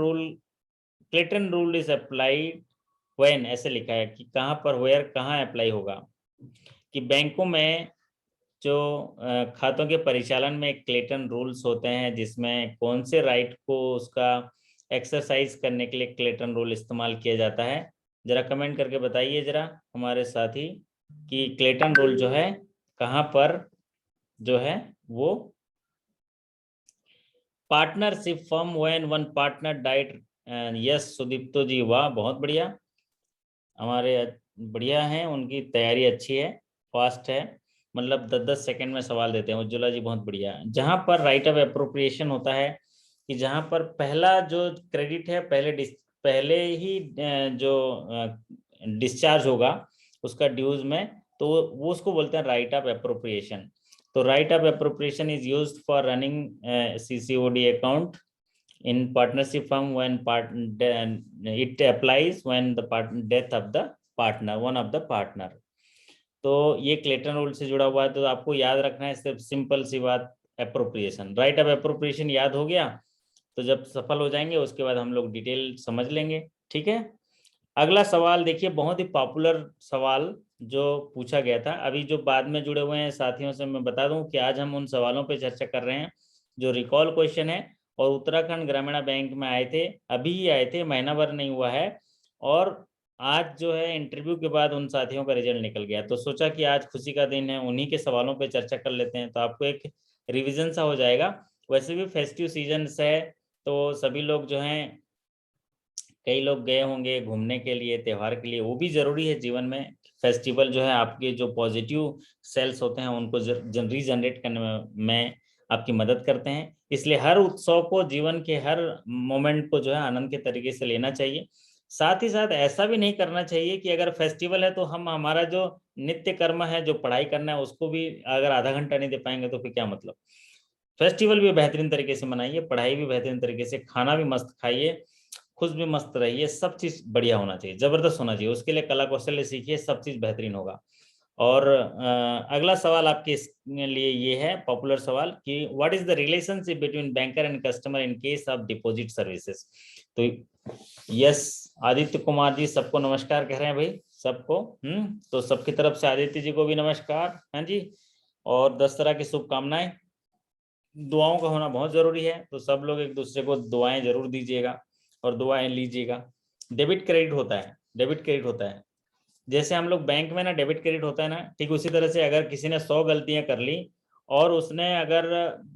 rule is applied when, ऐसे लिखा है कि कहाँ पर, वेयर, कहाँ अप्लाई होगा। कि बैंकों में जो खातों के परिचालन में क्लेटन रूल्स होते हैं, जिसमें कौन से राइट को उसका एक्सरसाइज करने के लिए क्लेटन रूल इस्तेमाल किया जाता है। जरा कमेंट करके बताइए जरा हमारे साथी कि क्लेटन रूल जो है कहाँ पर जो है वो। Partnership firm when one partner died. Yes Sudipto ji, वाह बहुत बढ़िया, हमारे बढ़िया हैं, उनकी तैयारी अच्छी है, फास्ट है, मतलब 10-10 सेकंड में सवाल देते हैं। उज्ज्वला जी बहुत बढ़िया। जहां पर राइट ऑफ एप्रोप्रिएशन होता है कि जहां पर पहला जो क्रेडिट है पहले ही जो डिस्चार्ज होगा उसका ड्यूज में, तो वो उसको बोलते हैं राइट ऑफ एप्रोप्रिएशन। तो right of appropriation is used for running CCOD account in partnership firm when it applies when the death of the partner, one of the partner। तो ये क्लेटन रूल से जुड़ा हुआ है, तो आपको याद रखना है सिर्फ सिंपल सी बात, एप्रोप्रिएशन, राइट ऑफ एप्रोप्रिएशन याद हो गया तो जब सफल हो जाएंगे उसके बाद हम लोग डिटेल समझ लेंगे, ठीक है। अगला सवाल देखिए, बहुत ही पॉपुलर सवाल जो पूछा गया था। अभी जो बाद में जुड़े हुए हैं साथियों से मैं बता दूं कि आज हम उन सवालों पे चर्चा कर रहे हैं जो रिकॉल क्वेश्चन है, और उत्तराखंड ग्रामीण बैंक में आए थे, अभी ही आए थे, महीना भर नहीं हुआ है। और आज जो है इंटरव्यू के बाद उन साथियों का रिजल्ट निकल गया, तो सोचा कि आज खुशी का दिन है, उन्हीं के सवालों पे चर्चा कर लेते हैं, तो आपको एक रिविजन सा हो जाएगा। वैसे भी फेस्टिव सीजन है, तो सभी लोग जो हैं, कई लोग गए होंगे घूमने के लिए, त्यौहार के लिए, वो भी जरूरी है जीवन में। फेस्टिवल जो है आपके जो पॉजिटिव सेल्स होते हैं उनको रीजनरेट करने में आपकी मदद करते हैं। इसलिए हर उत्सव को, जीवन के हर मोमेंट को जो है आनंद के तरीके से लेना चाहिए। साथ ही साथ ऐसा भी नहीं करना चाहिए कि अगर फेस्टिवल है तो हम हमारा जो नित्य कर्म है, जो पढ़ाई करना है, उसको भी अगर आधा घंटा नहीं दे पाएंगे तो फिर क्या मतलब। फेस्टिवल भी बेहतरीन तरीके से मनाइए, पढ़ाई भी बेहतरीन तरीके से, खाना भी मस्त खाइए, खुश भी मस्त रहिए, सब चीज बढ़िया होना चाहिए, जबरदस्त होना चाहिए। उसके लिए कला कौशल्य सीखिए, सब चीज बेहतरीन होगा। और अगला सवाल आपके लिए ये है पॉपुलर सवाल कि what is the relationship between banker and customer in case of deposit services. तो यस आदित्य कुमार जी सबको नमस्कार कह रहे हैं भाई, सबको। तो सबकी तरफ से आदित्य जी को भी नमस्कार, हाँ जी। और 10 तरह की शुभकामनाएं। दुआओं का होना बहुत जरूरी है, तो सब लोग एक दूसरे को दुआएं जरूर दीजिएगा और दुआएं लीजिएगा। डेबिट क्रेडिट होता है, डेबिट क्रेडिट होता है, जैसे हम लोग बैंक में ना डेबिट क्रेडिट होता है ना, ठीक उसी तरह से अगर किसी ने 100 गलतियां कर ली और उसने अगर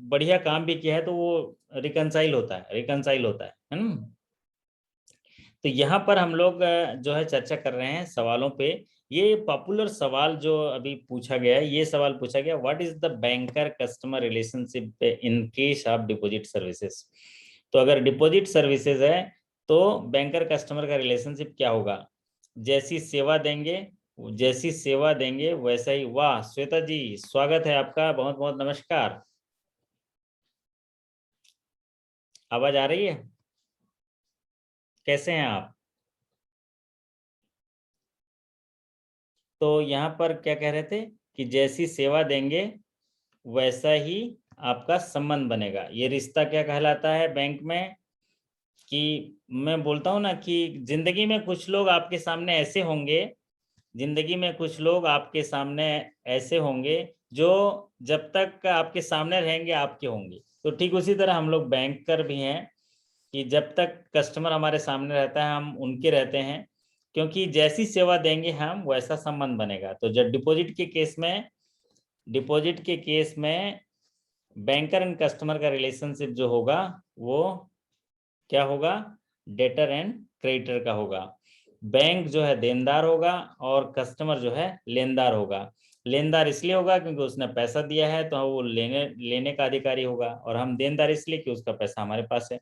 बढ़िया काम भी किया है तो वो रिकनसाइल होता है, रिकनसाइल होता है ना। तो यहाँ पर हम लोग जो है चर्चा कर रहे हैं सवालों पे। ये पॉपुलर सवाल जो अभी पूछा गया है, ये सवाल पूछा गया, what is the banker customer relationship in case of deposit services. तो अगर डिपॉजिट सर्विसेज है तो बैंकर कस्टमर का रिलेशनशिप क्या होगा। जैसी सेवा देंगे, जैसी सेवा देंगे वैसा ही। वाह श्वेता जी, स्वागत है आपका, बहुत बहुत नमस्कार। आवाज आ रही है, कैसे हैं आप। तो यहाँ पर क्या कह रहे थे कि जैसी सेवा देंगे वैसा ही आपका संबंध बनेगा। ये रिश्ता क्या कहलाता है बैंक में, कि मैं बोलता हूँ ना कि जिंदगी में कुछ लोग आपके सामने ऐसे होंगे, जिंदगी में कुछ लोग आपके सामने ऐसे होंगे जो जब तक आपके सामने रहेंगे आपके होंगे। तो ठीक उसी तरह हम लोग बैंकर भी हैं कि जब तक कस्टमर हमारे सामने रहता है हम उनके रहते हैं, क्योंकि जैसी सेवा देंगे हम वैसा संबंध बनेगा। तो जब डिपॉजिट के केस में बैंकर एंड कस्टमर का रिलेशनशिप जो होगा वो क्या होगा, डेटर एंड क्रेडिटर का होगा। बैंक जो है देनदार होगा और कस्टमर जो है लेनदार होगा। लेनदार इसलिए होगा क्योंकि उसने पैसा दिया है तो वो लेने का अधिकारी होगा, और हम देनदार इसलिए कि उसका पैसा हमारे पास है।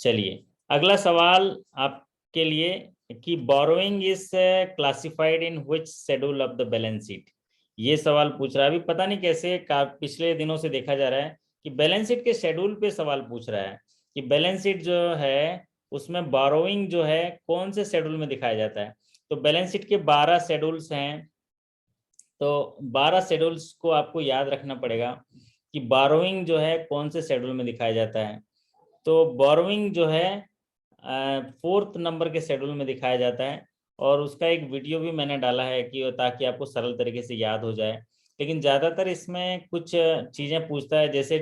चलिए अगला सवाल आपके लिए कि borrowing is classified in which schedule of the balance sheet. ये सवाल पूछ रहा है। अभी पता नहीं कैसे पिछले दिनों से देखा जा रहा है कि बैलेंस शीट के शेड्यूल पे सवाल पूछ रहा है कि बैलेंस शीट जो है उसमें बोरोइंग जो है कौन से शेड्यूल में दिखाया जाता है। तो बैलेंस शीट के 12 शेड्यूल्स हैं, तो 12 शेड्यूल्स को आपको याद रखना पड़ेगा कि बोरोइंग जो है कौन से शेड्यूल में दिखाया जाता है। तो बोरोइंग जो है 4th नंबर के शेड्यूल में दिखाया जाता है, और उसका एक वीडियो भी मैंने डाला है कि ताकि आपको सरल तरीके से याद हो जाए। लेकिन ज़्यादातर इसमें कुछ चीज़ें पूछता है, जैसे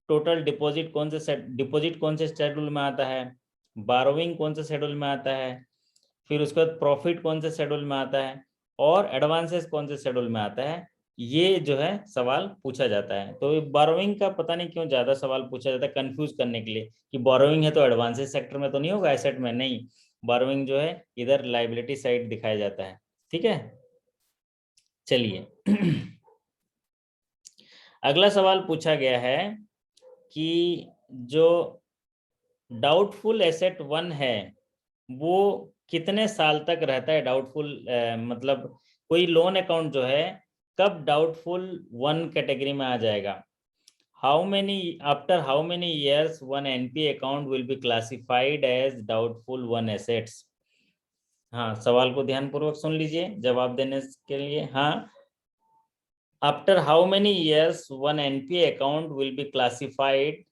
टोटल डिपॉजिट कौन से शेड्यूल में आता है, बोरोइंग कौन से शेड्यूल में आता है, फिर उसके बाद प्रॉफिट कौन से शेड्यूल में आता है, और एडवांसेस कौन से शेड्यूल में आता है। ये जो है सवाल पूछा जाता है। तो बोरोइंग का पता नहीं क्यों ज्यादा सवाल पूछा जाता है कंफ्यूज करने के लिए कि बोरोइंग है तो एडवांसेस सेक्टर में तो नहीं होगा, एसेट में नहीं। बोरोइंग जो है इधर लायबिलिटी साइड दिखाया जाता है। ठीक है, चलिए अगला सवाल पूछा गया है कि जो डाउटफुल एसेट 1 है वो कितने साल तक रहता है डाउटफुल, मतलब कोई लोन अकाउंट जो है कब डाउटफुल 1 कैटेगरी में आ जाएगा। After how many years one NPA account will be classified as doubtful 1 assets. हाँ, सवाल को ध्यानपूर्वक सुन लीजिए जवाब देने के लिए। हाँ, after how many years one NPA account will be classified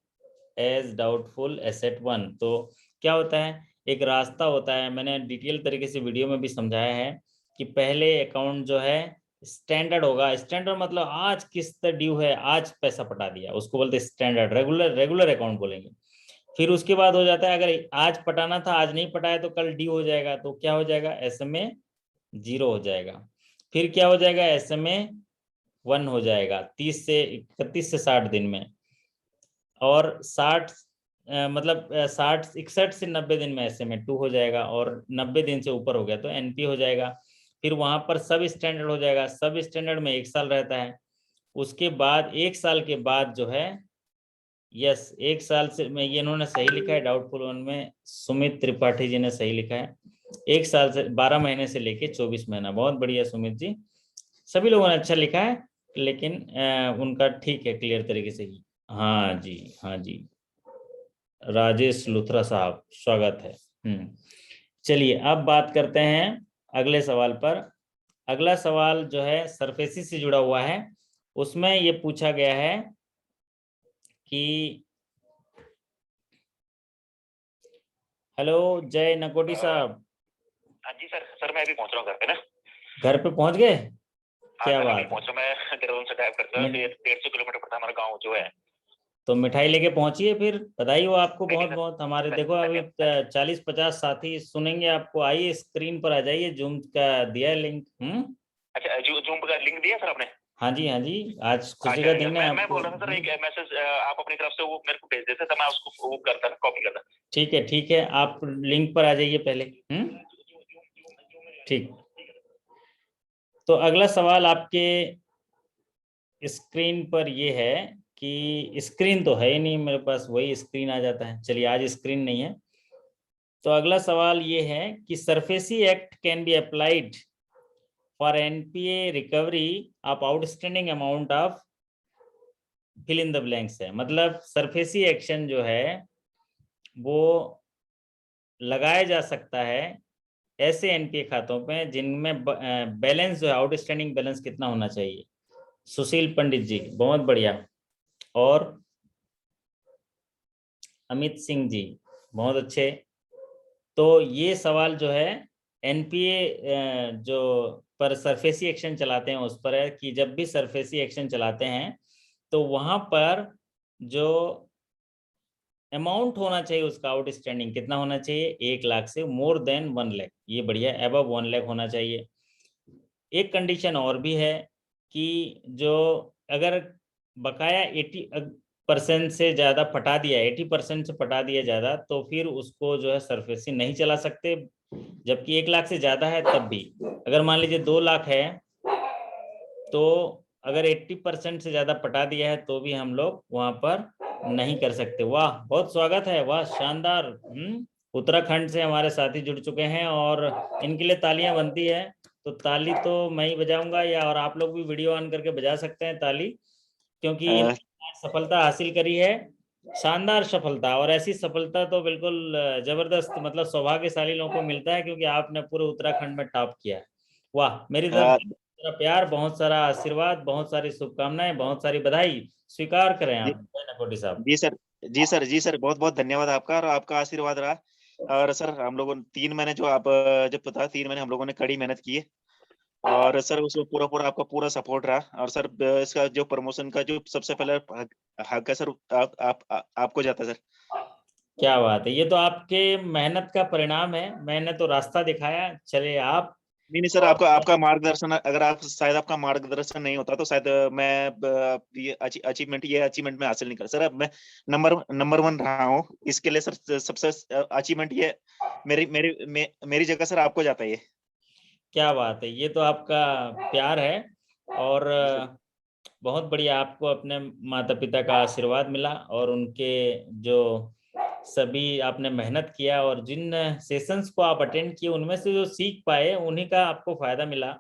as doubtful asset 1। तो क्या होता है, एक रास्ता होता है, मैंने डिटेल तरीके से वीडियो में भी समझाया है कि पहले अकाउंट जो है स्टैंडर्ड होगा। स्टैंडर्ड मतलब आज किस्त ड्यू है, आज पैसा पटा दिया, उसको बोलते हैं स्टैंडर्ड। रेगुलर अकाउंट बोलेंगे। फिर उसके बाद हो जाता है अगर आज पटाना था आज नहीं पटाया तो कल ड्यू हो जाएगा, तो क्या हो जाएगा, एसएमए 0 हो जाएगा। फिर क्या हो जाएगा, एसएमए 1 हो जाएगा 31 से 60 दिन में। और 60 मतलब 61 से 90 दिन में एसएमए 2 हो जाएगा, और 90 दिन से ऊपर हो गया तो एनपी हो जाएगा। फिर वहां पर सब स्टैंडर्ड हो जाएगा। सब स्टैंडर्ड में 1 साल रहता है। उसके बाद 1 साल के बाद जो है, यस 1 साल से, मैं ये इन्होंने सही लिखा है डाउटफुल 1 में, सुमित त्रिपाठी जी ने सही लिखा है। 1 साल से 12 महीने से लेके 24 महीना। बहुत बढ़िया सुमित जी, सभी लोगों ने अच्छा लिखा है, लेकिन उनका ठीक है क्लियर तरीके से ही। हाँ जी, हाँ जी, राजेश लुथरा साहब स्वागत है। चलिए अब बात करते हैं अगले सवाल पर। अगला सवाल जो है सरफेसी से जुड़ा हुआ है। उसमें ये पूछा गया है कि हेलो जय नकोटी साहब। हाँ जी सर। सर मैं अभी पहुंच रहा हूँ घर पे ना। घर पे पहुंच गए, क्या हाँ, बात मैं पहुंच रहा हूँ। मैं देहरादून से ड्राइव करता हूँ। 150 किलोमीटर पड़ता है हमारा गाँव जो है। तो मिठाई लेके पहुंचिए, फिर बधाई हो आपको नहीं, बहुत नहीं बहुत। हमारे सर, देखो अभी 40-50 साथी सुनेंगे आपको। आइए स्क्रीन पर आ जाइए, जूम का दिया है लिंक। अच्छा, जूम का लिंक दिया सर आपने? हाँ जी, हाँ जी, आज खुशी अच्छा, का दिन है मैं आपको। बोल रहा था सर, एक मैसेज आप अपनी तरफ से वो मेरे को भेज देते तो मैं उसको वो करता, कॉपी करता। ठीक है, ठीक है, आप लिंक पर आ जाइए पहले। ठीक। तो अगला सवाल आपके स्क्रीन पर ये है कि स्क्रीन तो है ही नहीं मेरे पास, वही स्क्रीन आ जाता है। चलिए आज स्क्रीन नहीं है। तो अगला सवाल ये है कि SARFAESI act can be applied for NPA recovery of outstanding amount of fill in the blanks है। मतलब सरफेसी एक्शन जो है वो लगाया जा सकता है ऐसे एनपीए खातों पे जिनमें बैलेंस जो है, आउटस्टैंडिंग बैलेंस कितना होना चाहिए। सुशील पंडित जी बहुत बढ़िया, और अमित सिंह जी बहुत अच्छे। तो ये सवाल जो है एनपीए जो पर सरफेसी एक्शन चलाते हैं उस पर है कि जब भी सरफेसी एक्शन चलाते हैं तो वहां पर जो अमाउंट होना चाहिए उसका आउटस्टैंडिंग कितना होना चाहिए, 1 लाख से मोर देन 1 लाख, ये बढ़िया, अबव 1 लाख होना चाहिए। एक कंडीशन और भी है कि जो अगर बकाया 80% से ज़्यादा पटा दिया, 80% से पटा दिया ज़्यादा, तो फिर उसको जो है सरफेसी नहीं चला सकते, जबकि 1 लाख से ज्यादा है तब भी। अगर मान लीजिए 2 लाख है तो अगर 80% से ज्यादा पटा दिया है तो भी हम लोग वहां पर नहीं कर सकते। वाह, बहुत स्वागत है, वाह शानदार। उत्तराखंड से हमारे साथी जुड़ चुके हैं और इनके लिए तालियां बनती है। तो ताली तो मैं ही बजाऊंगा, या और आप लोग भी वीडियो ऑन करके बजा सकते हैं ताली, क्योंकि इन्होंने सफलता हासिल करी है, शानदार सफलता। और ऐसी सफलता तो बिल्कुल जबरदस्त, मतलब सौभाग्यशाली लोगों को मिलता है, क्योंकि आपने पूरे उत्तराखंड में टॉप किया है। वाह, मेरी तरफ से बहुत सारा प्यार, बहुत सारा आशीर्वाद, बहुत सारी शुभकामनाएं, बहुत सारी बधाई स्वीकार करें आप जय नकोटी साहब। जी सर, जी सर, जी सर, बहुत बहुत धन्यवाद आपका, और आपका आशीर्वाद रहा। और सर हम लोगों ने 3 महीने जो आप जब पता 3 महीने हम लोगों ने कड़ी मेहनत की है, और सर उसमें पूरा पूरा आपका पूरा सपोर्ट रहा। और सर इसका जो प्रमोशन का जो सबसे पहले हक है सर, आपको जाता है सर। क्या बात है, ये तो आपके मेहनत का परिणाम है। मैंने तो रास्ता दिखाया, चले आप। नहीं सर, आपका आपका मार्गदर्शन, अगर आप शायद आपका मार्गदर्शन नहीं होता तो शायद मैं ये अचीवमेंट में हासिल नहीं कर सर। अब मैं नंबर 1 रहा हूँ, इसके लिए सर सबसे अचीवमेंट ये मेरी जगह सर आपको जाता है ये। क्या बात है, ये तो आपका प्यार है। और बहुत बढ़िया, आपको अपने माता पिता का आशीर्वाद मिला, और उनके जो सभी आपने मेहनत किया, और जिन सेशंस को आप अटेंड किए उनमें से जो सीख पाए उन्हीं का आपको फायदा मिला।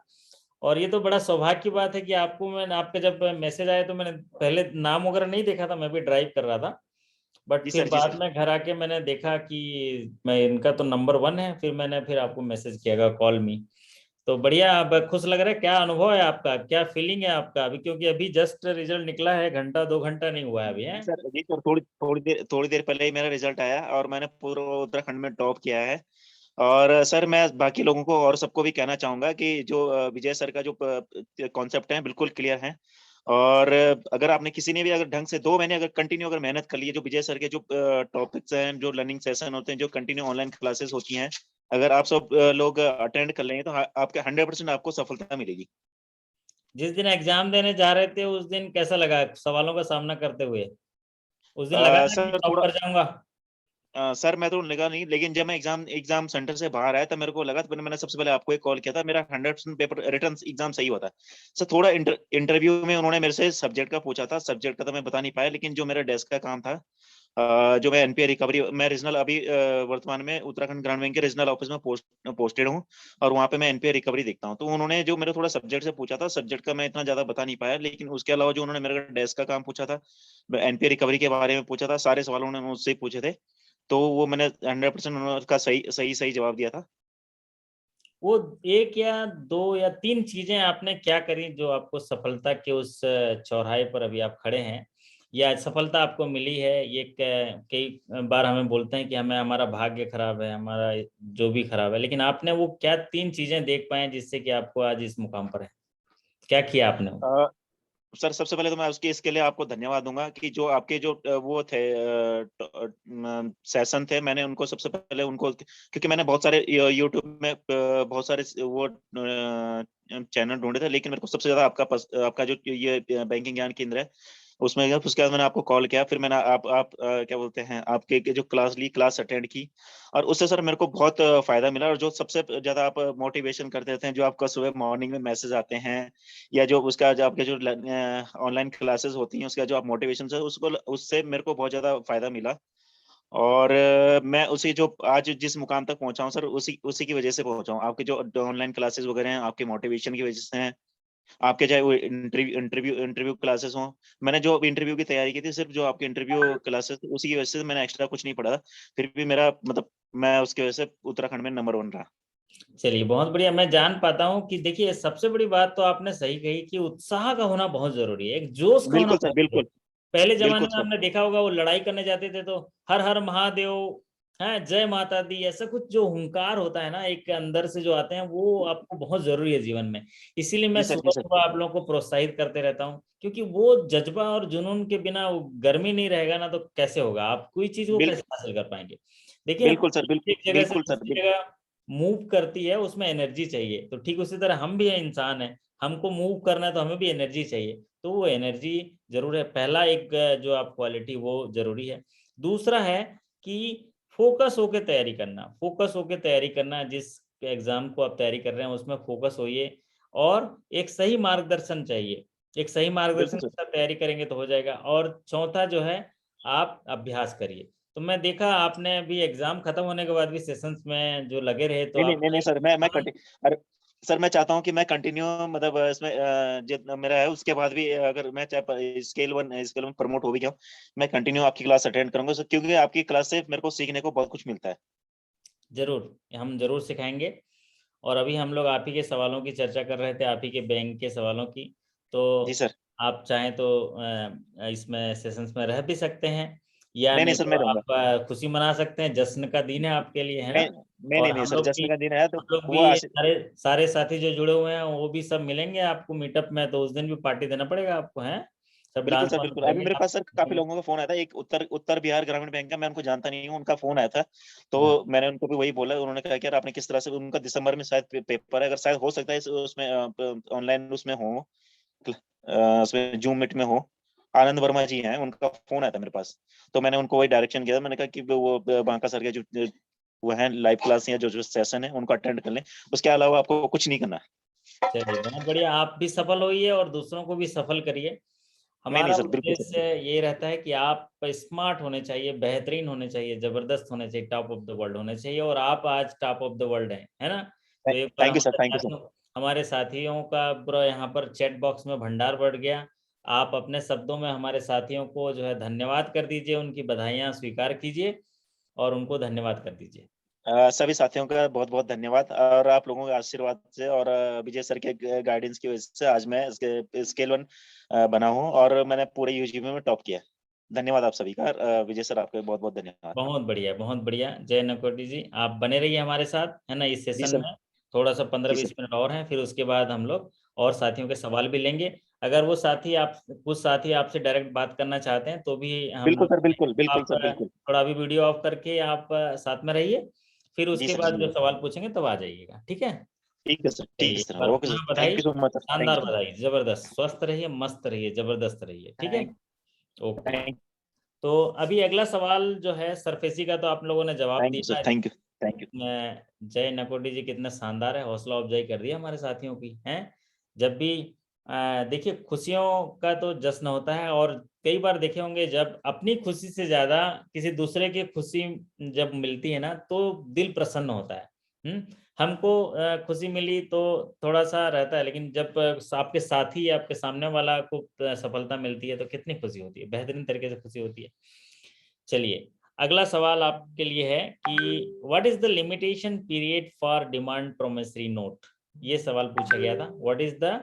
और ये तो बड़ा सौभाग्य की बात है कि आपको, मैंने आपका जब मैसेज आया तो मैंने पहले नाम वगैरह नहीं देखा था, मैं भी ड्राइव कर रहा था, बट जी फिर सर, जी बाद सर। में घर आके मैंने देखा कि मैं, इनका तो नंबर 1 है, फिर आपको मैसेज किया, कॉल मी। तो बढ़िया, अब खुश लग रहा है। क्या अनुभव है आपका, क्या फीलिंग है आपका अभी, क्योंकि अभी जस्ट रिजल्ट निकला है, घंटा 2 घंटा नहीं हुआ है अभी, है? जी सर, थोड़ी देर पहले ही मेरा रिजल्ट आया, और मैंने पूरे उत्तराखंड में टॉप किया है। और सर मैं बाकी लोगों को और सबको भी कहना चाहूंगा कि जो विजय सर का जो कॉन्सेप्ट है बिल्कुल क्लियर है। और अगर आपने किसी ने भी अगर ढंग से 2 महीने अगर कंटिन्यू अगर मेहनत कर ली है, जो विजय सर के जो टॉपिक्स हैं, जो लर्निंग सेशन होते हैं, जो कंटिन्यू ऑनलाइन क्लासेस होती हैं, अगर आप सब लोग अटेंड कर लेंगे तो आपके 100% आपको सफलता मिलेगी। जिस दिन एग्जाम देने जा रहे थे उस दिन कैसा लगा सवालों का सामना करते हुए? उस दिन लगा था कि सर टॉप थोड़ा कर जाऊंगा? सर मैं तो लगा नहीं, लेकिन जब मैं एग्जाम सेंटर से बाहर आया तब मेरे को लगा, तो मैंने सबसे पहले आपको एक कॉल किया था। मेरा 100% पेपर रिटर्न एग्जाम सही हुआ था सर। थोड़ा इंटरव्यू में उन्होंने मेरे से सब्जेक्ट का पूछा था, सब्जेक्ट का तो मैं बता नहीं पाया, लेकिन जो मेरा डेस्क का काम था, जो मैं एनपीए रिकवरी, मैं रीजनल अभी वर्तमान में उत्तराखंड ग्रामीण बैंक के रीजनल ऑफिस में पोस्टेड हूँ, और वहाँ पे मैं एनपीए रिकवरी देखता हूँ। तो उन्होंने जो मेरे थोड़ा सब्जेक्ट से पूछा था, सब्जेक्ट का मैं इतना ज्यादा बता नहीं पाया, लेकिन उसके अलावा जो उन्होंने मेरे डेस्क का काम पूछा था, एनपीए रिकवरी के बारे में पूछा था, सारे सवाल उन्होंने मुझसे ही पूछे थे। तो वो मैंने 100% उसका सही सही सही जवाब दिया था। वो 1 या 2 या 3 चीजें आपने क्या करी जो आपको सफलता के उस चौराहे पर अभी आप खड़े हैं, या सफलता आपको मिली है? ये कई बार हमें बोलते हैं कि हमें, हमारा भाग्य खराब है, हमारा जो भी खराब है, लेकिन आपने वो क्या 3 चीजें देख पाए जिससे कि आपको आज इस मुकाम पर है? क्या किया आपने? सर सबसे पहले तो मैं उसके इसके लिए आपको धन्यवाद दूंगा कि जो आपके जो वो थे सेशन थे, मैंने उनको सबसे पहले उनको, क्योंकि मैंने बहुत सारे यूट्यूब में बहुत सारे वो चैनल ढूंढे थे, लेकिन मेरे को सबसे ज्यादा आपका जो ये बैंकिंग ज्ञान केंद्र है उसमें गया। उसके बाद मैंने आपको कॉल किया, फिर मैंने आप क्या बोलते हैं, आपके जो क्लास अटेंड की, और उससे सर मेरे को बहुत फायदा मिला। और जो सबसे ज्यादा आप मोटिवेशन करते रहते हैं, जो आपका सुबह मॉर्निंग में मैसेज आते हैं, या जो उसका जो आपके जो ऑनलाइन क्लासेस होती हैं उसका जो आप मोटिवेशन से, उसको उससे मेरे को बहुत ज्यादा फायदा मिला। और मैं उसी जो आज जिस मुकाम तक पहुंचा हूँ सर, उसी उसी की वजह से पहुंचा हूँ। आपके जो ऑनलाइन क्लासेस वगैरह हैं, आपके मोटिवेशन की वजह से हैं। आपके चाहे वो इंटरव्यू क्लासेस हों, मैंने जो इंटरव्यू की तैयारी की थी, सिर्फ जो आपके इंटरव्यू क्लासेस, उसी की वजह से मैंने एक्स्ट्रा कुछ नहीं पढ़ा, फिर भी मेरा मतलब मैं उसकी वजह से उत्तराखंड में नंबर 1 रहा। चलिए, बहुत बढ़िया। मैं जान पाता हूँ कि देखिए, सबसे बड़ी बात तो आपने सही कही कि उत्साह का होना बहुत जरूरी है, एक जोश का होना बिल्कुल सर, बहुत जरूरी बिल्कुल। है। पहले जमाने बिल्कुल में सर। हमने देखा होगा, वो लड़ाई करने जाते थे तो हर हर महादेव, है जय माता दी, ऐसा कुछ जो हुंकार होता है ना एक अंदर से जो आते हैं, वो आपको बहुत जरूरी है जीवन में। इसीलिए मैं जी सर, जी सुबह सर। सुबह आप लोगों को प्रोत्साहित करते रहता हूँ, क्योंकि वो जज्बा और जुनून के बिना वो गर्मी नहीं रहेगा ना, तो कैसे होगा, आप कोई चीज वो कैसे हासिल कर पाएंगे? देखिए, बिल्कुल सर, एक जगह से बिल्कुल सर, दूसरी जगह मूव करती है, उसमें एनर्जी चाहिए। तो ठीक उसी तरह हम भी है, इंसान है, हमको मूव करना है तो हमें भी एनर्जी चाहिए। तो वो एनर्जी जरूर है, पहला एक जो आप क्वालिटी वो जरूरी है। दूसरा है कि फोकस होके तैयारी करना, फोकस होके तैयारी करना। जिस एग्जाम को आप तैयारी कर रहे हैं उसमें फोकस होइए, और एक सही मार्गदर्शन चाहिए। एक सही मार्गदर्शन बिल्कुल के साथ तैयारी करेंगे तो हो जाएगा। और चौथा जो है, आप अभ्यास करिए। तो मैं देखा आपने अभी एग्जाम खत्म होने के बाद भी सेशंस में जो लगे रहे, तो नहीं नहीं नहीं सर, मैं अरे सर, मैं चाहता हूँ कि मैं कंटिन्यू, मतलब इसमें जितना मेरा है उसके बाद भी, अगर मैं चाहे स्केल वन प्रमोट हो भी गया, मैं कंटिन्यू आपकी क्लास अटेंड करूंगा सर, क्योंकि आपकी क्लास से मेरे को सीखने को बहुत कुछ मिलता है। जरूर, हम जरूर सिखाएंगे। और अभी हम लोग आप ही के सवालों की चर्चा कर रहे थे, आप ही के बैंक के सवालों की। तो जी सर। आप चाहें तो इसमें सेशंस में रह भी सकते हैं, या नहीं नहीं नहीं सर, तो मैं रहूंगा। आप खुशी मना सकते हैं। जश्न का दिन है आपके लिए, है ना। नहीं नहीं और नहीं नहीं सर, जश्न का दिन है तो हम लोग वो भी सारे सारे साथी जो जुड़े हुए हैं वो भी सब मिलेंगे आपको मीटअप में, तो उस दिन भी पार्टी देना पड़ेगा आपको, है। सब बिल्कुल डांस सर, वांस बिल्कुल। अभी करेंगे मेरे आप। पास सर काफी लोगों का फोन आया था, एक उत्तर उत्तर बिहार ग्रामीण बैंक का, मैं उनको जानता नहीं हूँ, उनका फोन आया था। तो हाँ, मैंने उनको भी वही बोला, उन्होंने कहा कि यार आपने किस तरह से, उनका दिसंबर में शायद पेपर है, अगर शायद हो सकता है उसमें ऑनलाइन उसमें हो, उसमें जूम मीट में हो। आनंद वर्मा जी हैं, उनका फोन आया था मेरे पास। तो मैंने उनको वही डायरेक्शन किया था, मैंने कहा कि वो बांका सर के जो वो है लाइव क्लास या जो जो सेशन है उनको अटेंड कर लें, उसके अलावा आपको कुछ नहीं करना है। चलिए बहुत बढ़िया। आप भी सफल होइए और दूसरों को भी सफल करिए। नहीं नहीं हमारा सर, बिल्कुल उद्देश्य सर। ये रहता है कि आप स्मार्ट होने चाहिए, बेहतरीन होने चाहिए, जबरदस्त होने चाहिए, टॉप ऑफ द वर्ल्ड होने चाहिए। और आप आज टॉप ऑफ द वर्ल्ड हैं, है ना। तो एक बार thank you sir, thank you sir. हमारे साथियों का पूरा यहाँ पर चैट बॉक्स में भंडार बढ़ गया। आप अपने शब्दों में हमारे साथियों को जो है धन्यवाद कर दीजिए, उनकी बधाइयाँ स्वीकार कीजिए और उनको धन्यवाद कर दीजिए। सभी साथियों का बहुत बहुत धन्यवाद, और आप लोगों के आशीर्वाद से और विजय सर के गाइडेंस की वजह से आज मैं स्केल वन बना हूँ, और मैंने पूरे यूजीबी में टॉप किया। धन्यवाद आप सभी का। विजय सर, आपका बहुत बहुत धन्यवाद। बहुत बढ़िया, बहुत बढ़िया। जय नकोटी जी, आप बने रहिए हमारे साथ, है ना, इस जी सेशन सर। में। थोड़ा सा जी 15-20 सर। मिनट और हैं, फिर उसके बाद हम लोग और साथियों के सवाल भी लेंगे। अगर वो साथी आप कुछ साथी आपसे डायरेक्ट बात करना चाहते हैं तो भी हम, बिल्कुल सर, बिल्कुल बिल्कुल आप सर, बिल्कुल। थोड़ा भी वीडियो ऑफ करके आप साथ में रहिए। फिर जी उसके सर, बाद जी जो सवाल पूछेंगे तब आ जाइएगा, ठीक है। ठीक है सर, ठीक चलिए, है एक सर, बार ओके सर, पुनः थैंक बधाई। You so much sir, thank शानदार यू सो बधाई, जबरदस्त। स्वस्थ रहिए, मस्त रहिए, जबरदस्त रहिए, ठीक है। मच। ओके। तो अभी अगला सवाल जो है सरफेसी का, तो आप लोगों ने जवाब थैंक यू सर, दिया। Thank you, thank you. जय नकोटी जी कितने शानदार है, हौसला अफजाई कर दिया हमारे साथियों की, हैं। जब भी देखिए, खुशियों का तो जश्न होता है, और कई बार देखे होंगे जब अपनी खुशी से ज्यादा किसी दूसरे की खुशी जब मिलती है ना, तो दिल प्रसन्न होता है। हमको खुशी मिली तो थोड़ा सा रहता है, लेकिन जब आपके साथी या आपके सामने वाला को सफलता मिलती है तो कितनी खुशी होती है, बेहतरीन तरीके से खुशी होती है। चलिए, अगला सवाल आपके लिए है कि what is the limitation period for demand promissory note. ये सवाल पूछा गया था, what is the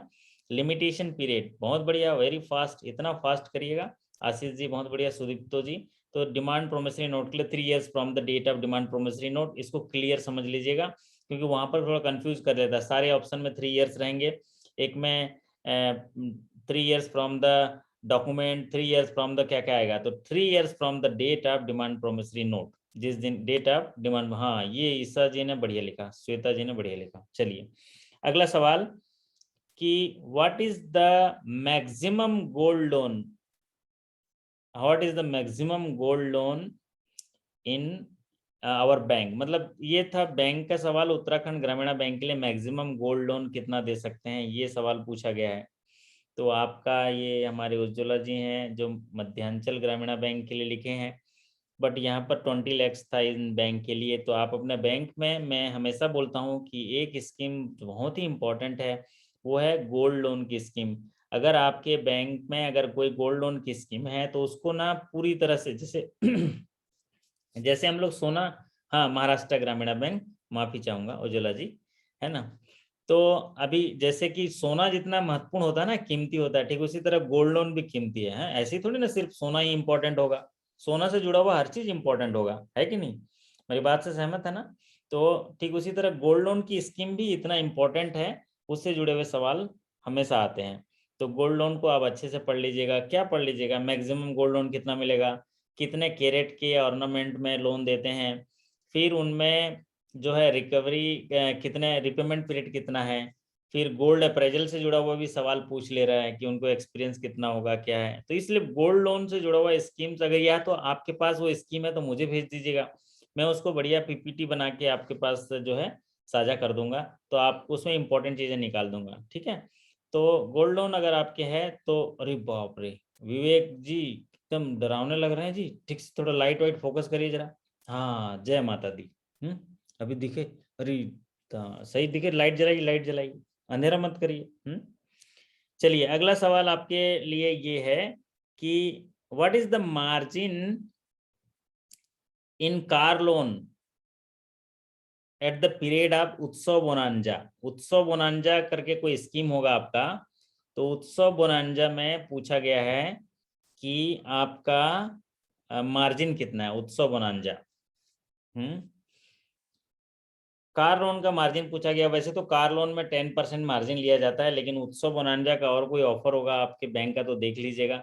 limitation period. बहुत बढ़िया, वेरी फास्ट, इतना फास्ट करिएगा। आशीष जी बहुत बढ़िया, सुदीप्तो जी। तो डिमांड प्रोमिसरी नोट के लिए 3 years from the date of demand promissory note, इसको क्लियर समझ लीजिएगा, क्योंकि वहां पर थोड़ा कंफ्यूज कर देता है। सारे ऑप्शन में 3 years रहेंगे, एक में 3 years from the document, 3 years from the क्या क्या आएगा, तो 3 years from the date of demand promissory note, जिस दिन डेट ऑफ डिमांड। हाँ, ये ईसा जी ने बढ़िया लिखा, श्वेता जी ने बढ़िया लिखा। चलिए, अगला सवाल कि what is the maximum gold loan, what is the maximum gold loan in our bank. मतलब ये था बैंक का सवाल, उत्तराखंड ग्रामीण बैंक के लिए मैक्सिमम गोल्ड लोन कितना दे सकते हैं, ये सवाल पूछा गया है। तो आपका ये हमारे उज्ज्वला जी हैं जो मध्यांचल ग्रामीण बैंक के लिए लिखे हैं, बट यहाँ पर 20 लाख था इन बैंक के लिए। तो आप अपने बैंक में, मैं हमेशा बोलता हूँ कि एक स्कीम बहुत ही इंपॉर्टेंट है, वो है गोल्ड लोन की स्कीम। अगर आपके बैंक में अगर कोई गोल्ड लोन की स्कीम है तो उसको ना पूरी तरह से, जैसे जैसे हम लोग सोना, हाँ, महाराष्ट्र ग्रामीण बैंक, माफी चाहूंगा उज्ज्वला जी, है ना। तो अभी जैसे कि सोना जितना महत्वपूर्ण होता है ना, कीमती होता है, ठीक उसी तरह गोल्ड लोन भी कीमती है। ऐसे ही थोड़ी ना सिर्फ सोना ही इंपॉर्टेंट होगा, सोना से जुड़ा हुआ हर चीज इंपॉर्टेंट होगा, है कि नहीं। मेरी बात से सहमत है ना। तो ठीक उसी तरह गोल्ड लोन की स्कीम भी इतना इंपॉर्टेंट है, उससे जुड़े हुए सवाल हमेशा आते हैं। तो गोल्ड लोन को आप अच्छे से पढ़ लीजिएगा। क्या पढ़ लीजिएगा, मैक्सिमम गोल्ड लोन कितना मिलेगा, कितने कैरेट के ऑर्नामेंट में लोन देते हैं, फिर उनमें जो है रिकवरी कितने, रिपेमेंट पीरियड कितना है, फिर गोल्ड अप्रेजल से जुड़ा हुआ भी सवाल पूछ ले रहा है कि उनको एक्सपीरियंस कितना होगा, क्या है। तो इसलिए गोल्ड लोन से जुड़ा हुआ स्कीम्स अगर यह तो आपके पास वो स्कीम है तो मुझे भेज दीजिएगा, मैं उसको बढ़िया पीपीटी बना के आपके पास जो है साझा कर दूंगा, तो आप उसमें इंपॉर्टेंट चीजें निकाल दूंगा, ठीक है। तो गोल्ड लोन अगर आपके है तो अरे बाप रे विवेक जी एकदम डरावने लग रहे हैं जी, ठीक से थोड़ा लाइट वाइट फोकस करिए जरा। हाँ जय माता दी। अभी दिखे? अरे सही दिखे, लाइट जलाइए, लाइट जलाइए, अंधेरा मत करिए। चलिए अगला सवाल आपके लिए ये है कि what is the margin in car loan at the period of उत्सव बोनांजा। उत्सव बोनांजा करके कोई स्कीम होगा आपका, तो उत्सव बोनांजा में पूछा गया है कि आपका मार्जिन कितना है उत्सव बोनांजा। कार लोन का मार्जिन पूछा गया। वैसे तो कार लोन में 10% मार्जिन लिया जाता है, लेकिन उत्सव बोनांजा का और कोई ऑफर होगा आपके बैंक का तो देख लीजिएगा।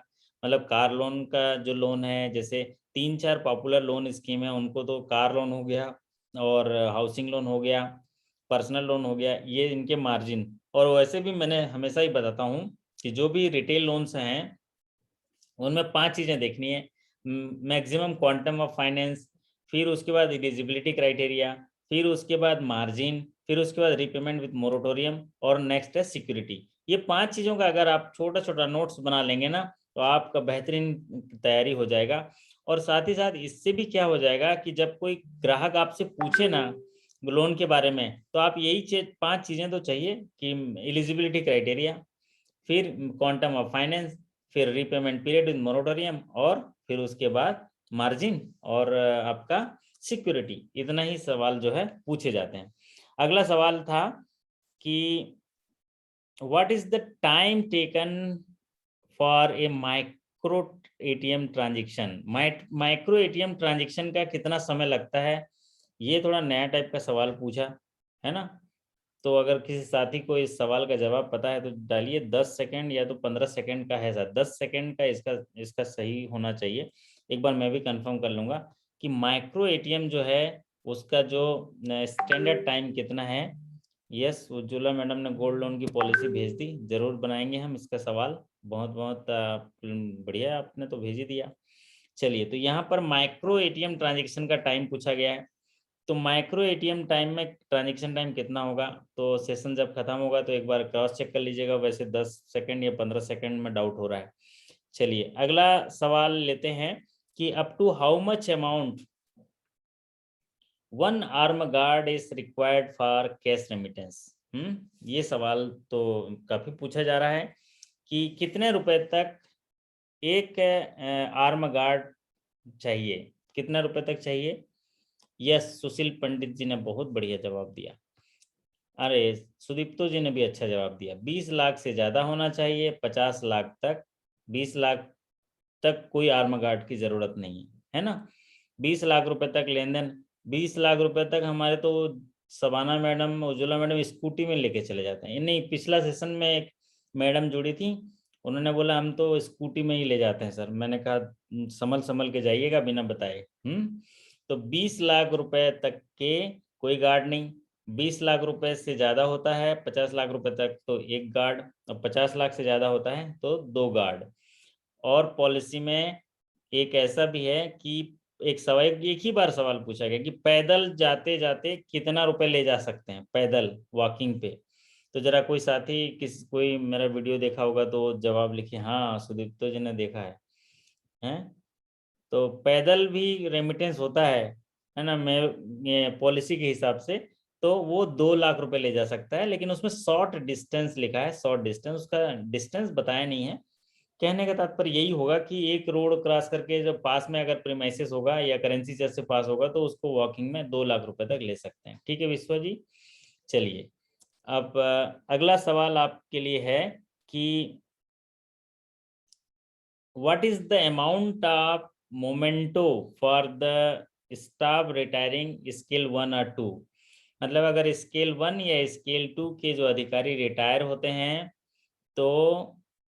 मतलब कार लोन का जो लोन है, जैसे 3-4 पॉपुलर लोन स्कीम है उनको, तो कार लोन हो गया और हाउसिंग लोन हो गया, पर्सनल लोन हो गया, ये इनके मार्जिन। और वैसे भी मैंने हमेशा ही बताता हूँ कि जो भी रिटेल लोन्स हैं उनमें 5 चीजें देखनी है। मैक्सिमम क्वांटम ऑफ फाइनेंस, फिर उसके बाद एलिजिबिलिटी क्राइटेरिया, फिर उसके बाद मार्जिन, फिर उसके बाद रीपेमेंट विद मोरेटोरियम, और नेक्स्ट है सिक्योरिटी। ये 5 चीजों का अगर आप छोटा छोटा नोट्स बना लेंगे ना, तो आपका बेहतरीन तैयारी हो जाएगा। और साथ ही साथ इससे भी क्या हो जाएगा कि जब कोई ग्राहक आपसे पूछे ना लोन के बारे में, तो आप यही 5 चीजें तो चाहिए कि एलिजिबिलिटी क्राइटेरिया, फिर क्वांटम ऑफ फाइनेंस, फिर रीपेमेंट पीरियड विद मोरेटोरियम, और फिर उसके बाद मार्जिन और आपका सिक्योरिटी। इतना ही सवाल जो है पूछे जाते हैं। अगला सवाल था कि what is the time taken for a micro ATM transaction. Micro ATM transaction का कितना समय लगता है, ये थोड़ा नया टाइप का सवाल पूछा है ना। तो अगर किसी साथी को इस सवाल का जवाब पता है तो डालिए। 10 सेकंड या तो 15 सेकंड का है सर, 10 सेकंड का इसका सही होना चाहिए। एक बार मैं भी कंफर्म कर लूँगा कि माइक्रो एटीएम जो है उसका जो स्टैंडर्ड टाइम कितना है। यस, उज्ज्वला मैडम ने गोल्ड लोन की पॉलिसी भेज दी, जरूर बनाएंगे हम इसका सवाल। बहुत बहुत बढ़िया, आपने तो भेज ही दिया। चलिए, तो यहाँ पर माइक्रो एटीएम ट्रांजेक्शन का टाइम पूछा गया है। तो माइक्रो एटीएम टाइम में ट्रांजेक्शन टाइम कितना होगा, तो सेशन जब खत्म होगा तो एक बार क्रॉस चेक कर लीजिएगा। वैसे 10 सेकंड या 15 सेकंड में डाउट हो रहा है। चलिए अगला सवाल लेते हैं कि up to how much amount 1 arm guard is required for cash remittance. ये सवाल तो काफी पूछा जा रहा है कि कितने रुपए तक एक आर्म गार्ड चाहिए, कितने रुपए तक चाहिए। यस, सुशील पंडित जी ने बहुत बढ़िया जवाब दिया। अरे सुदीप्तो जी ने भी अच्छा जवाब दिया। 20 लाख से ज़्यादा होना चाहिए, 50 लाख तक। 20 लाख तक कोई आर्म गार्ड की ज़रूरत नहीं है ना। 20 लाख रुपए तक लेन देन, 20 लाख रुपए तक हमारे तो Shabana madam, Ujjwala madam scooty में लेके चले जाते हैं। नहीं, पिछला सेशन में एक मैडम जुड़ी थी, उन्होंने बोला हम तो स्कूटी में ही ले जाते हैं सर। मैंने कहा संभल संभल के जाइएगा बिना बताए। तो 20 लाख रुपए तक के कोई गार्ड नहीं। 20 लाख रुपए से ज़्यादा होता है 50 लाख रुपए तक तो एक गार्ड, और 50 लाख से ज़्यादा होता है तो 2 गार्ड। और पॉलिसी में एक ऐसा भी है कि एक ही बार सवाल पूछा गया कि पैदल जाते जाते कितना रुपए ले जा सकते हैं, पैदल वॉकिंग पे। तो जरा कोई साथी कोई मेरा वीडियो देखा होगा तो जवाब लिखिए। हाँ, सुदीप्तो जी ने देखा है। तो पैदल भी रेमिटेंस होता है ना। मैं पॉलिसी के हिसाब से तो वो 2 लाख रुपए ले जा सकता है, लेकिन उसमें शॉर्ट डिस्टेंस लिखा है। शॉर्ट डिस्टेंस, उसका डिस्टेंस बताया नहीं है। कहने का तात्पर्य यही होगा कि एक रोड क्रॉस करके जब पास में अगर प्रीमाइसेस होगा या करेंसी चर्च से पास होगा तो उसको वॉकिंग में 2 लाख रुपए तक ले सकते हैं। ठीक है विश्वा जी। चलिए, अब अगला सवाल आपके लिए है कि what is the amount of memento for the staff retiring scale 1 और 2। मतलब अगर स्केल 1 या स्केल 2 के जो अधिकारी रिटायर होते हैं तो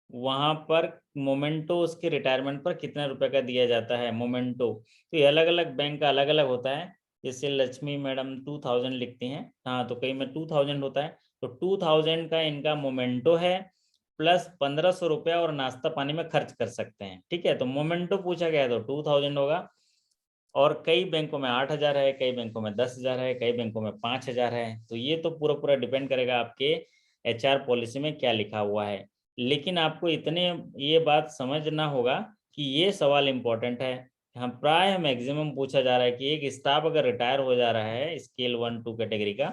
वहाँ पर मोमेंटो उसके रिटायरमेंट पर कितने रुपए का दिया जाता है मोमेंटो। तो ये अलग अलग बैंक का अलग अलग होता है। जैसे लक्ष्मी मैडम 2000 लिखती हैं, हाँ, तो कहीं में 2000 होता है। तो 2000 का इनका मोमेंटो है, प्लस 1500 रुपया और नाश्ता पानी में खर्च कर सकते हैं। ठीक है, तो मोमेंटो पूछा गया तो 2000 होगा। और कई बैंकों में 8,000 है, कई बैंकों में 10,000 है, कई बैंकों में 5,000 है। तो ये तो पूरा डिपेंड करेगा आपके HR पॉलिसी में क्या लिखा हुआ है। लेकिन आपको इतने ये बात समझना होगा कि ये सवाल इम्पोर्टेंट है। हम प्राय मैक्सिमम पूछा जा रहा है कि एक स्टाफ अगर रिटायर हो जा रहा है स्केल 1-2 कैटेगरी का,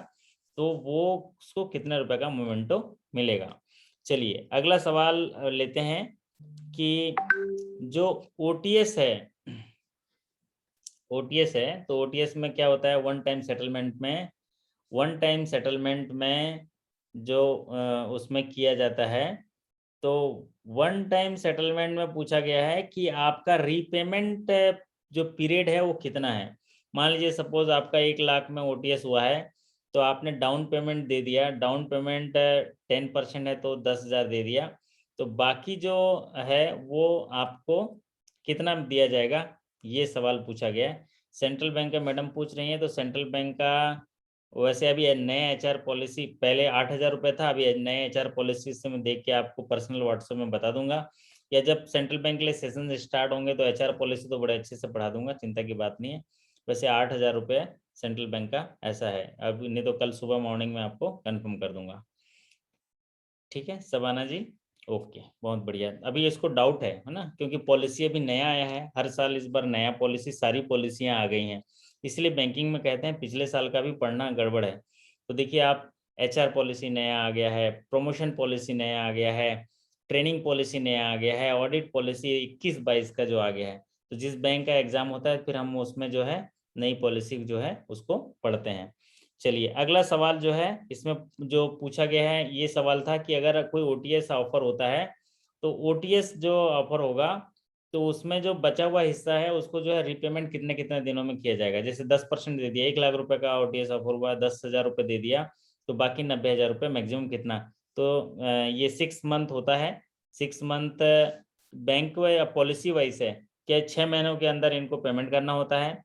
तो वो उसको कितने रुपए का मोमेंटो मिलेगा। चलिए अगला सवाल लेते हैं कि जो OTS है, OTS है, तो OTS में क्या होता है, वन टाइम सेटलमेंट में जो उसमें किया जाता है, तो वन टाइम सेटलमेंट में पूछा गया है कि आपका रीपेमेंट जो पीरियड है वो कितना है। मान लीजिए सपोज आपका 1 लाख में OTS हुआ है, तो आपने डाउन पेमेंट दे दिया, डाउन पेमेंट 10% है तो 10,000 दे दिया, तो बाकी जो है वो आपको कितना दिया जाएगा, ये सवाल पूछा गया है। सेंट्रल बैंक का मैडम पूछ रही हैं, तो सेंट्रल बैंक का वैसे अभी नए HR पॉलिसी, पहले 8,000 रुपये था, अभी नए HR पॉलिसी से मैं देख के आपको पर्सनल व्हाट्सएप में बता दूंगा, या जब सेंट्रल बैंक के लिए सेशन स्टार्ट होंगे तो HR पॉलिसी तो बड़े अच्छे से पढ़ा दूंगा, चिंता की बात नहीं है। वैसे 8,000 रुपये सेंट्रल बैंक का ऐसा है, अब नहीं तो कल सुबह मॉर्निंग में आपको कंफर्म कर दूंगा। ठीक है सबाना जी, ओके, बहुत बढ़िया। अभी इसको डाउट है ना, क्योंकि पॉलिसी अभी नया आया है, हर साल इस बार नया पॉलिसी, सारी पॉलिसियां आ गई हैं, इसलिए बैंकिंग में कहते हैं पिछले साल का भी पढ़ना गड़बड़ है। तो देखिए आप, HR पॉलिसी नया आ गया है, प्रमोशन पॉलिसी नया आ गया है, ट्रेनिंग पॉलिसी नया आ गया है, ऑडिट पॉलिसी 21-22 का जो आ गया है। तो जिस बैंक का एग्जाम होता है फिर हम उसमें जो है नई पॉलिसी जो है उसको पढ़ते हैं। चलिए अगला सवाल जो है, इसमें जो पूछा गया है ये सवाल था कि अगर कोई OTS ऑफर होता है, तो OTS जो ऑफर होगा तो उसमें जो बचा हुआ हिस्सा है उसको जो है रीपेमेंट कितने कितने दिनों में किया जाएगा। जैसे 10% दे दिया, 1 लाख रुपए का OTS ऑफर हुआ, 10,000 रुपये दे दिया, तो बाकी 90,000 रुपये मैक्सिमम कितना, तो ये 6 मंथ होता है। 6 मंथ बैंक या पॉलिसी वाइज है क्या, 6 महीनों के अंदर इनको पेमेंट करना होता है,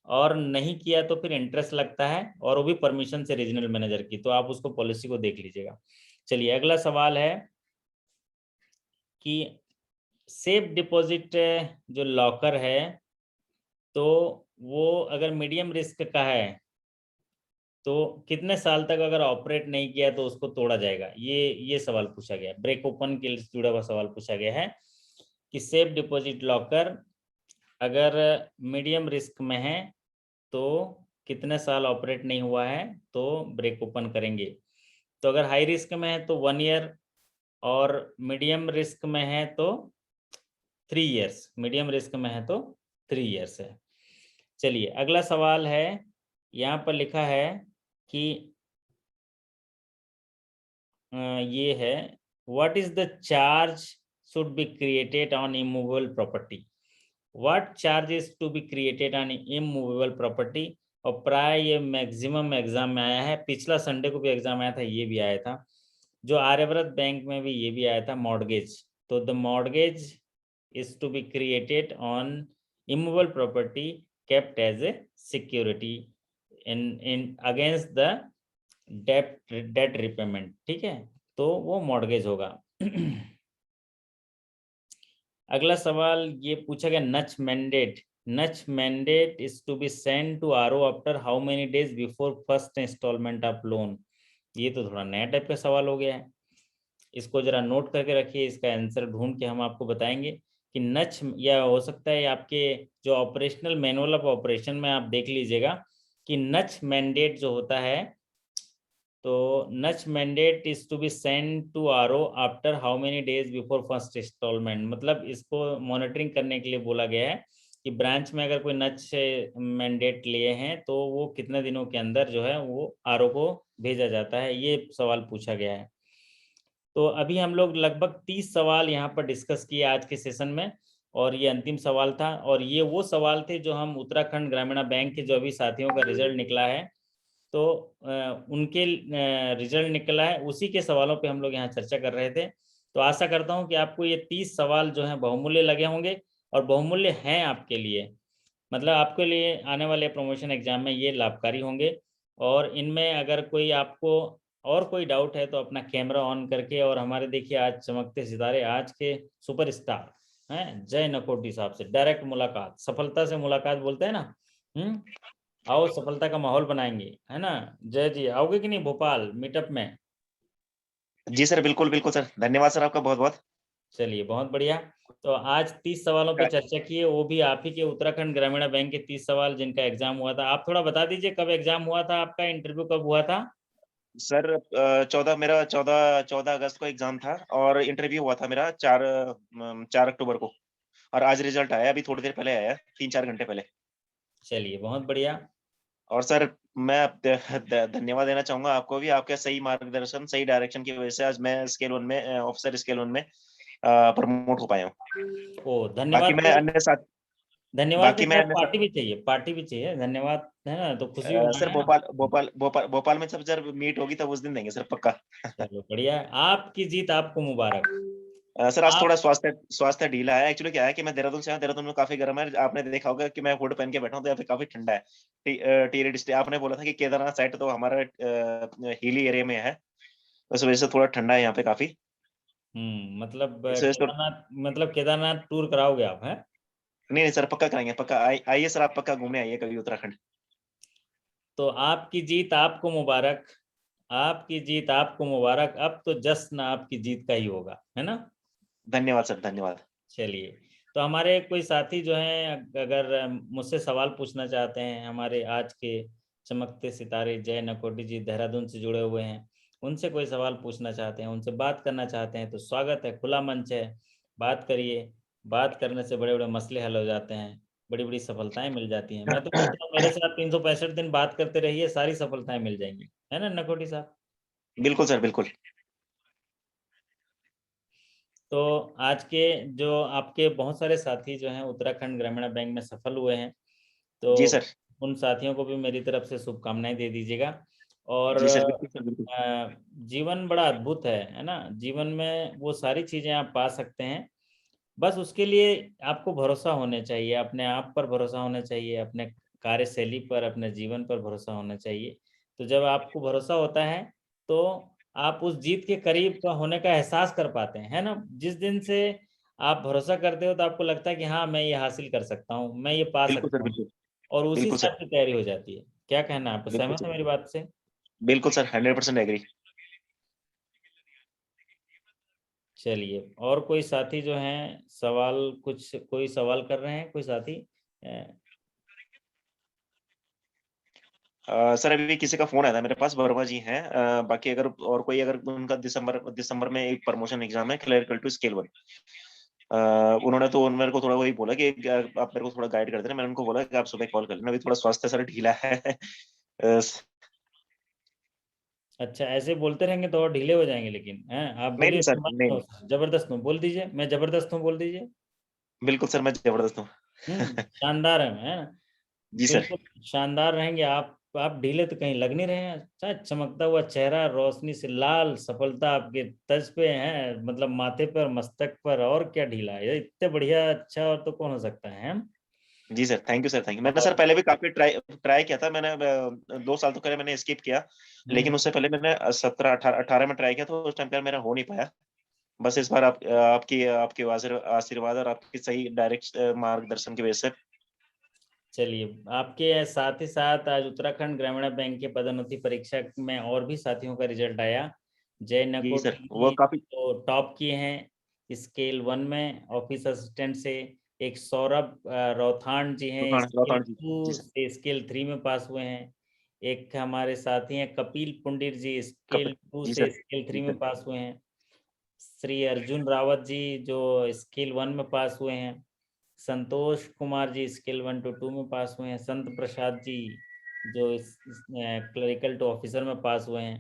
और नहीं किया तो फिर इंटरेस्ट लगता है, और वो भी परमिशन से रीजनल मैनेजर की, तो आप उसको पॉलिसी को देख लीजिएगा। चलिए अगला सवाल है कि सेफ डिपॉजिट जो लॉकर है, तो वो अगर मीडियम रिस्क का है तो कितने साल तक अगर ऑपरेट नहीं किया तो उसको तोड़ा जाएगा, ये सवाल पूछा गया। ब्रेक ओपन के लिए जुड़ा हुआ सवाल पूछा गया है कि सेफ डिपॉजिट लॉकर अगर मीडियम रिस्क में है तो कितने साल ऑपरेट नहीं हुआ है तो ब्रेक ओपन करेंगे। तो अगर हाई रिस्क में है तो 1 ईयर, और मीडियम रिस्क में है तो 3 इयर्स, मीडियम रिस्क में है तो 3 इयर्स है। चलिए अगला सवाल है, यहाँ पर लिखा है कि ये है, what is the charge should be created on immovable property, what charge is to be created on immovable property. और प्राय ये मैक्सिमम एग्जाम में आया है, पिछला संडे को भी एग्जाम आया था, ये भी आया था, जो आर्यव्रत बैंक में भी ये भी आया था, मॉर्गेज। तो the mortgage is to be created on immovable property kept as a security in against the debt repayment. ठीक है, तो वो मॉर्गेज होगा। अगला सवाल ये पूछा गया, NACH mandate is to be send to RO after how many days before first instalment of loan. ये तो थोड़ा नया टाइप का सवाल हो गया है, इसको जरा नोट करके रखिए, इसका आंसर ढूंढ के हम आपको बताएंगे कि नच, या हो सकता है आपके जो ऑपरेशनल मैनुअल ऑफ ऑपरेशन में आप देख लीजिएगा कि नच मैंडेट जो होता है, तो NACH mandate is to be send to RO after how many days before first instalment. मतलब इसको मॉनिटरिंग करने के लिए बोला गया है कि ब्रांच में अगर कोई नच मैंडेट लिए हैं तो वो कितने दिनों के अंदर जो है वो RO को भेजा जाता है, ये सवाल पूछा गया है। तो अभी हम लोग लगभग 30 सवाल यहाँ पर डिस्कस किए आज के सेशन में, और ये अंतिम सवाल था, और ये वो सवाल थे जो हम उत्तराखंड ग्रामीण बैंक के जो अभी साथियों का रिजल्ट निकला है, तो उनके रिजल्ट निकला है, उसी के सवालों पे हम लोग यहाँ चर्चा कर रहे थे। तो आशा करता हूँ कि आपको ये 30 सवाल जो हैं बहुमूल्य लगे होंगे, और बहुमूल्य हैं आपके लिए, मतलब आपके लिए आने वाले प्रमोशन एग्जाम में ये लाभकारी होंगे। और इनमें अगर कोई आपको और कोई डाउट है तो अपना कैमरा ऑन करके, और हमारे देखिए आज चमकते सितारे, आज के सुपरस्टार हैं, जय नकोटी साहब से डायरेक्ट मुलाकात, सफलता से मुलाकात बोलते हैं ना। आओ सफलता का माहौल बनाएंगे, है ना। जय जी आओगे कि नहीं भोपाल मीटअप में? जी सर, बिल्कुल बिल्कुल सर, धन्यवाद सर आपका बहुत बहुत। चलिए बहुत बढ़िया। तो आज 30 सवालों पे चर्चा की है, वो भी आप ही के उत्तराखंड ग्रामीण बैंक के 30 सवाल जिनका एग्जाम हुआ था। आप थोड़ा बता दीजिए कब एग्जाम हुआ था आपका, इंटरव्यू कब हुआ था? सर 14 अगस्त को एग्जाम था और इंटरव्यू हुआ था मेरा 4 अक्टूबर को। और आज रिजल्ट आया, अभी थोड़ी देर पहले आया, 3-4 घंटे पहले। चलिए बहुत बढ़िया। और सर मैं धन्यवाद देना चाहूंगा आपको भी, आपके सही मार्गदर्शन, सही डायरेक्शन की वजह से आज मैं स्केल 1 में, ऑफिसर स्केल 1 में प्रमोट हो पाया हूँ। ओ बाकी धन्यवाद मैं अन्य साथ धन्यवाद के बाकी मैं साथ अन्य पार्टी भी चाहिए, पार्टी भी चाहिए। धन्यवाद है ना, तो खुशी भी सर मनाएंगे ना। भोपाल में जब मीट होगी तब उस दिन देंगे सर, पक्का। चलो बढ़िया है, आपकी जीत आपको मुबारक। सर आज आप थोड़ा स्वास्थ्य ढीला है। एक्चुअली क्या है कि मैं देहरादून से हूँ, देहरादून में काफी गर्म है। आपने देखा होगा कि मैं हुड पहन के बैठा हूँ, तो यहाँ पे काफी ठंडा है। टी रेड, आपने बोला था कि केदारनाथ साइड तो हमारा हिली एरिया में है, उस वजह से थोड़ा ठंडा है यहाँ पे काफी। मतलब इस वजह से केदारनाथ टूर कराओगे आप हैं? नहीं नहीं सर, पक्का कराएंगे, पक्का। आइए सर, आप पक्का घूमने आइए कभी उत्तराखंड। तो आपकी जीत आपको मुबारक, आपकी जीत आपको मुबारक। अब तो जश्न आपकी जीत का ही होगा, है ना। धन्यवाद सर, धन्यवाद। चलिए, तो हमारे कोई साथी जो हैं अगर मुझसे सवाल पूछना चाहते हैं, हमारे आज के चमकते सितारे जय नकोटी जी देहरादून से जुड़े हुए हैं, उनसे कोई सवाल पूछना चाहते हैं, उनसे बात करना चाहते हैं, तो स्वागत है, खुला मंच है, बात करिए। बात करने से बड़े बड़े मसले हल हो जाते हैं, बड़ी बड़ी सफलताएं मिल जाती हैं। मैं तो कहता हूँ मेरे साथ 365 दिन बात करते रहिए, सारी सफलताएं मिल जाएंगी, है ना नकोटी साहब। बिल्कुल सर, बिल्कुल। तो आज के जो आपके बहुत सारे साथी जो हैं उत्तराखंड ग्रामीण बैंक में सफल हुए हैं, तो जी सर। उन साथियों को भी मेरी तरफ से शुभकामनाएं दे दीजिएगा। और जी सर, बिल्कुल सर, बिल्कुल। जीवन बड़ा अद्भुत है ना। जीवन में वो सारी चीजें आप पा सकते हैं, बस उसके लिए आपको भरोसा होना चाहिए, अपने आप पर भरोसा होना चाहिए, अपने कार्यशैली पर, अपने जीवन पर भरोसा होना चाहिए। तो जब आपको भरोसा होता है तो आप उस जीत के करीब का होने का एहसास कर पाते हैं, है ना। जिस दिन से आप भरोसा करते हो तो आपको लगता है कि हाँ मैं ये हासिल कर सकता हूँ, मैं ये पा बिल्कुल सर, सकता हूँ, बिल्कुल। और उसी बिल्कुल हिसाब सर, से तैयारी हो जाती है। क्या कहना है आपको, बिल्कुल सहमत है सर। मेरी बात से? बिल्कुल सर, 100% एग्री। चलिए, और कोई साथी जो हैं सवाल, कुछ कोई सवाल कर रहे हैं कोई साथी? सर अभी किसी का फोन आया था मेरे पास, वर्मा जी हैं। बाकी अगर और कोई, अगर उनका दिसंबर में एक प्रमोशन एग्जाम है, क्लरिकल टू स्केल 1। उन्होंने तो मेरे को थोड़ा वही बोला कि आप मेरे को थोड़ा गाइड कर देना। मैंने उनको बोला कि आप सुबह कॉल कर लेना, अभी थोड़ा स्वास्थ्य सर ढीला है। अच्छा, ऐसे बोलते रहेंगे तो और ढीले हो जाएंगे, लेकिन हैं आप नहीं नहीं बोलिए, सर, नहीं नहीं। जबरदस्त हूँ बोल दीजिए, मैं जबरदस्त हूँ बोल दीजिए। बिल्कुल सर, मैं जबरदस्त हूँ। शानदार है ना। जी सर। बिल्कुल शानदार रहेंगे आप ढीले तो कहीं लग नहीं रहे हैं। अच्छा, चमकता हुआ चेहरा, रोशनी से लाल, सफलता आपके तज पे है, मतलब माथे पर, मस्तक पर, और क्या ढीला है, ये इतने बढ़िया, अच्छा और तो कौन हो सकता है। जी sir, thank you sir, thank you. मैंने सर और पहले भी काफी ट्राई किया था। मैंने 2 साल तो पहले मैंने स्किप किया, लेकिन उससे पहले मैंने 17-18 में ट्राई किया, तो उस टाइम पर मेरा हो नहीं पाया। बस इस बार आपकी आपके आशीर्वाद और आपकी सही डायरेक्ट मार्गदर्शन की वजह से। चलिए, आपके साथ ही साथ आज उत्तराखंड ग्रामीण बैंक के पदोन्नति परीक्षा में और भी साथियों का रिजल्ट आया। जय जी सर, नकोटी वो जी काफी। तो टॉप किए हैं स्केल 1 में ऑफिस असिस्टेंट से। एक सौरभ रौथान जी हैं, स्केल लौटान जी। जी 2 सर। से स्केल 3 में पास हुए हैं। एक हमारे साथी हैं कपिल पुंडिर जी, स्केल कपिल। 2 जी से सर। स्केल 3 जी में सर। पास हुए हैं। श्री अर्जुन रावत जी जो स्केल 1 में पास हुए हैं। संतोष कुमार जी स्केल 1 to 2 में पास हुए हैं। संत प्रसाद जी जो इस क्लरिकल टू ऑफिसर में पास हुए हैं।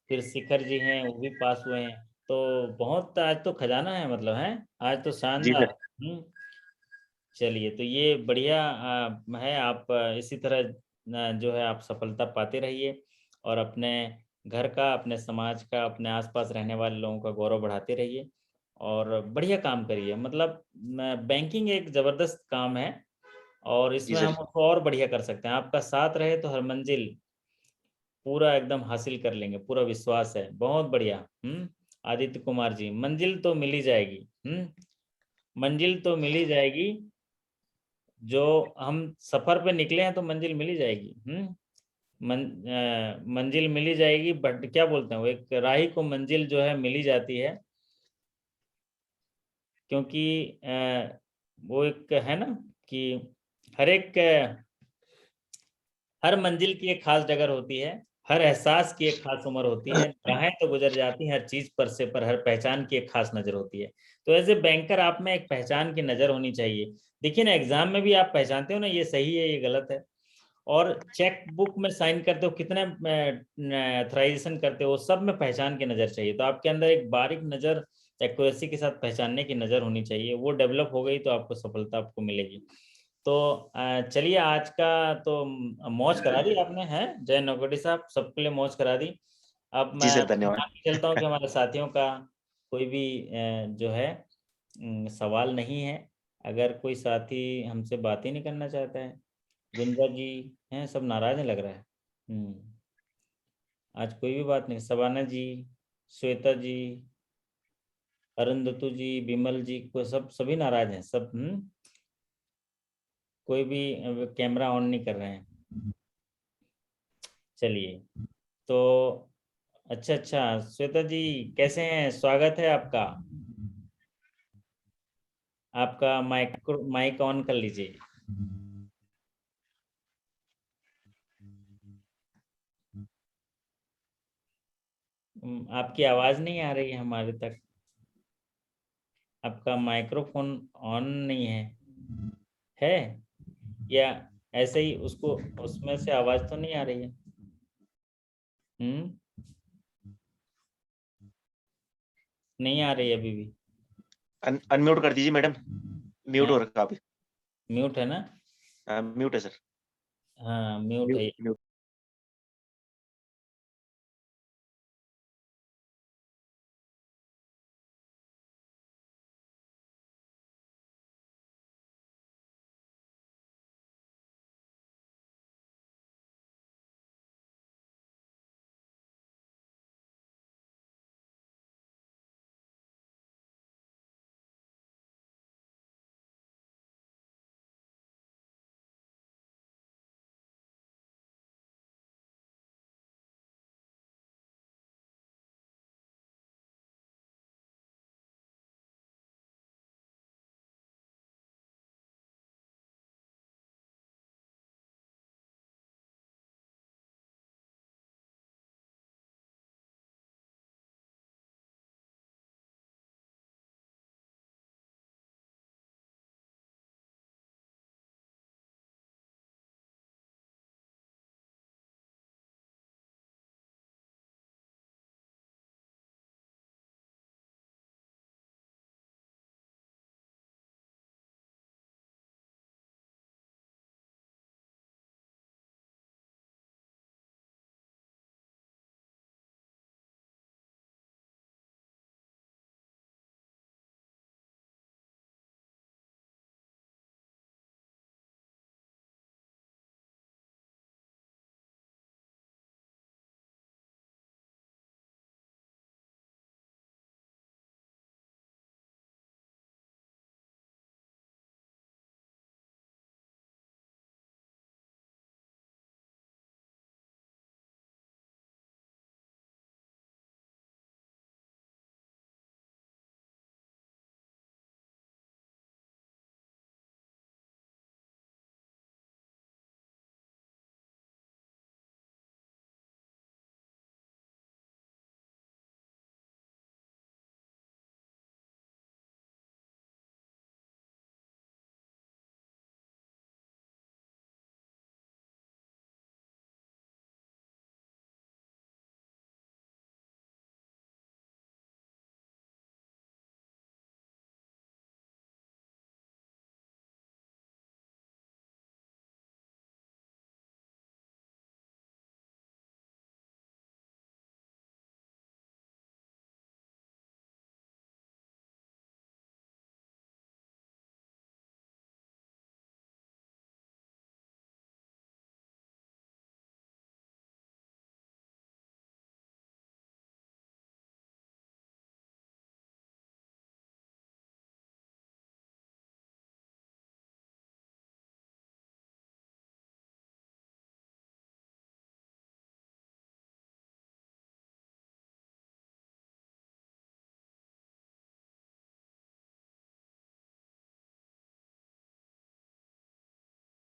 फिर शिखर जी हैं, वो भी पास हुए हैं। तो बहुत आज तो खजाना है, मतलब है आज तो जी शानदार। सर। चलिए, तो ये बढ़िया है। आप इसी तरह जो है आप सफलता पाते रहिए, और अपने घर का, अपने समाज का, अपने आसपास रहने वाले लोगों का गौरव बढ़ाते रहिए, और बढ़िया काम करिए। मतलब बैंकिंग एक ज़बरदस्त काम है, और जी इसमें हम सर। उसको और बढ़िया कर सकते हैं। आपका साथ रहे तो हर मंजिल पूरा एकदम हासिल कर लेंगे, पूरा विश्वास है। बहुत बढ़िया। आदित्य कुमार जी, मंजिल तो मिल ही जाएगी। मंजिल तो मिल ही जाएगी, जो हम सफर पे निकले हैं तो मंजिल मिल ही जाएगी। मंजिल मिल ही जाएगी, बट क्या बोलते हैं वो, एक राही को मंजिल जो है मिल ही जाती है, क्योंकि वो एक है ना कि हर मंजिल की एक खास जगह होती है, हर एहसास की एक खास उम्र होती है, राहें तो गुजर जाती हैं हर चीज पर हर पहचान की एक खास नजर होती है। तो एज ए बैंकर आप में एक पहचान की नजर होनी चाहिए। देखिए ना, एग्जाम में भी आप पहचानते हो ना, ये सही है ये गलत है, और चेक बुक में साइन करते हो, कितने अथराइजेशन करते हो, सब में पहचान की नजर चाहिए। तो आपके अंदर एक बारीक नजर, एक्यूरेसी के साथ पहचानने की नजर होनी चाहिए। वो डेवलप हो गई तो आपको सफलता आपको मिलेगी। तो चलिए, आज का तो मौज करा दी आपने, है जय नौकटी साहब, सबके लिए मौज करा दी। अब जी मैं सर, धन्यवाद। मान के चलता हूँ कि हमारे साथियों का कोई भी जो है सवाल नहीं है। अगर कोई साथी हमसे बात ही नहीं करना चाहता है, गुंजा जी हैं, सब नाराज हैं लग रहा है। आज कोई भी बात नहीं, सबाना जी, श्वेता जी, अरुंधतु जी, बिमल जी को सभी नाराज हैं सब। कोई भी कैमरा ऑन नहीं कर रहे हैं। चलिए, तो अच्छा अच्छा, श्वेता जी कैसे हैं, स्वागत है आपका। आपका माइक ऑन कर लीजिए। आपकी आवाज नहीं आ रही है हमारे तक, आपका माइक्रोफोन ऑन नहीं है या ऐसे ही उसको, उसमें से आवाज तो नहीं आ रही है। नहीं आ रही है अभी भी। अनम्यूट कर दीजिए मैडम, म्यूट हो रखा अभी। म्यूट है ना? म्यूट है सर। हाँ म्यूट है। म्यूट।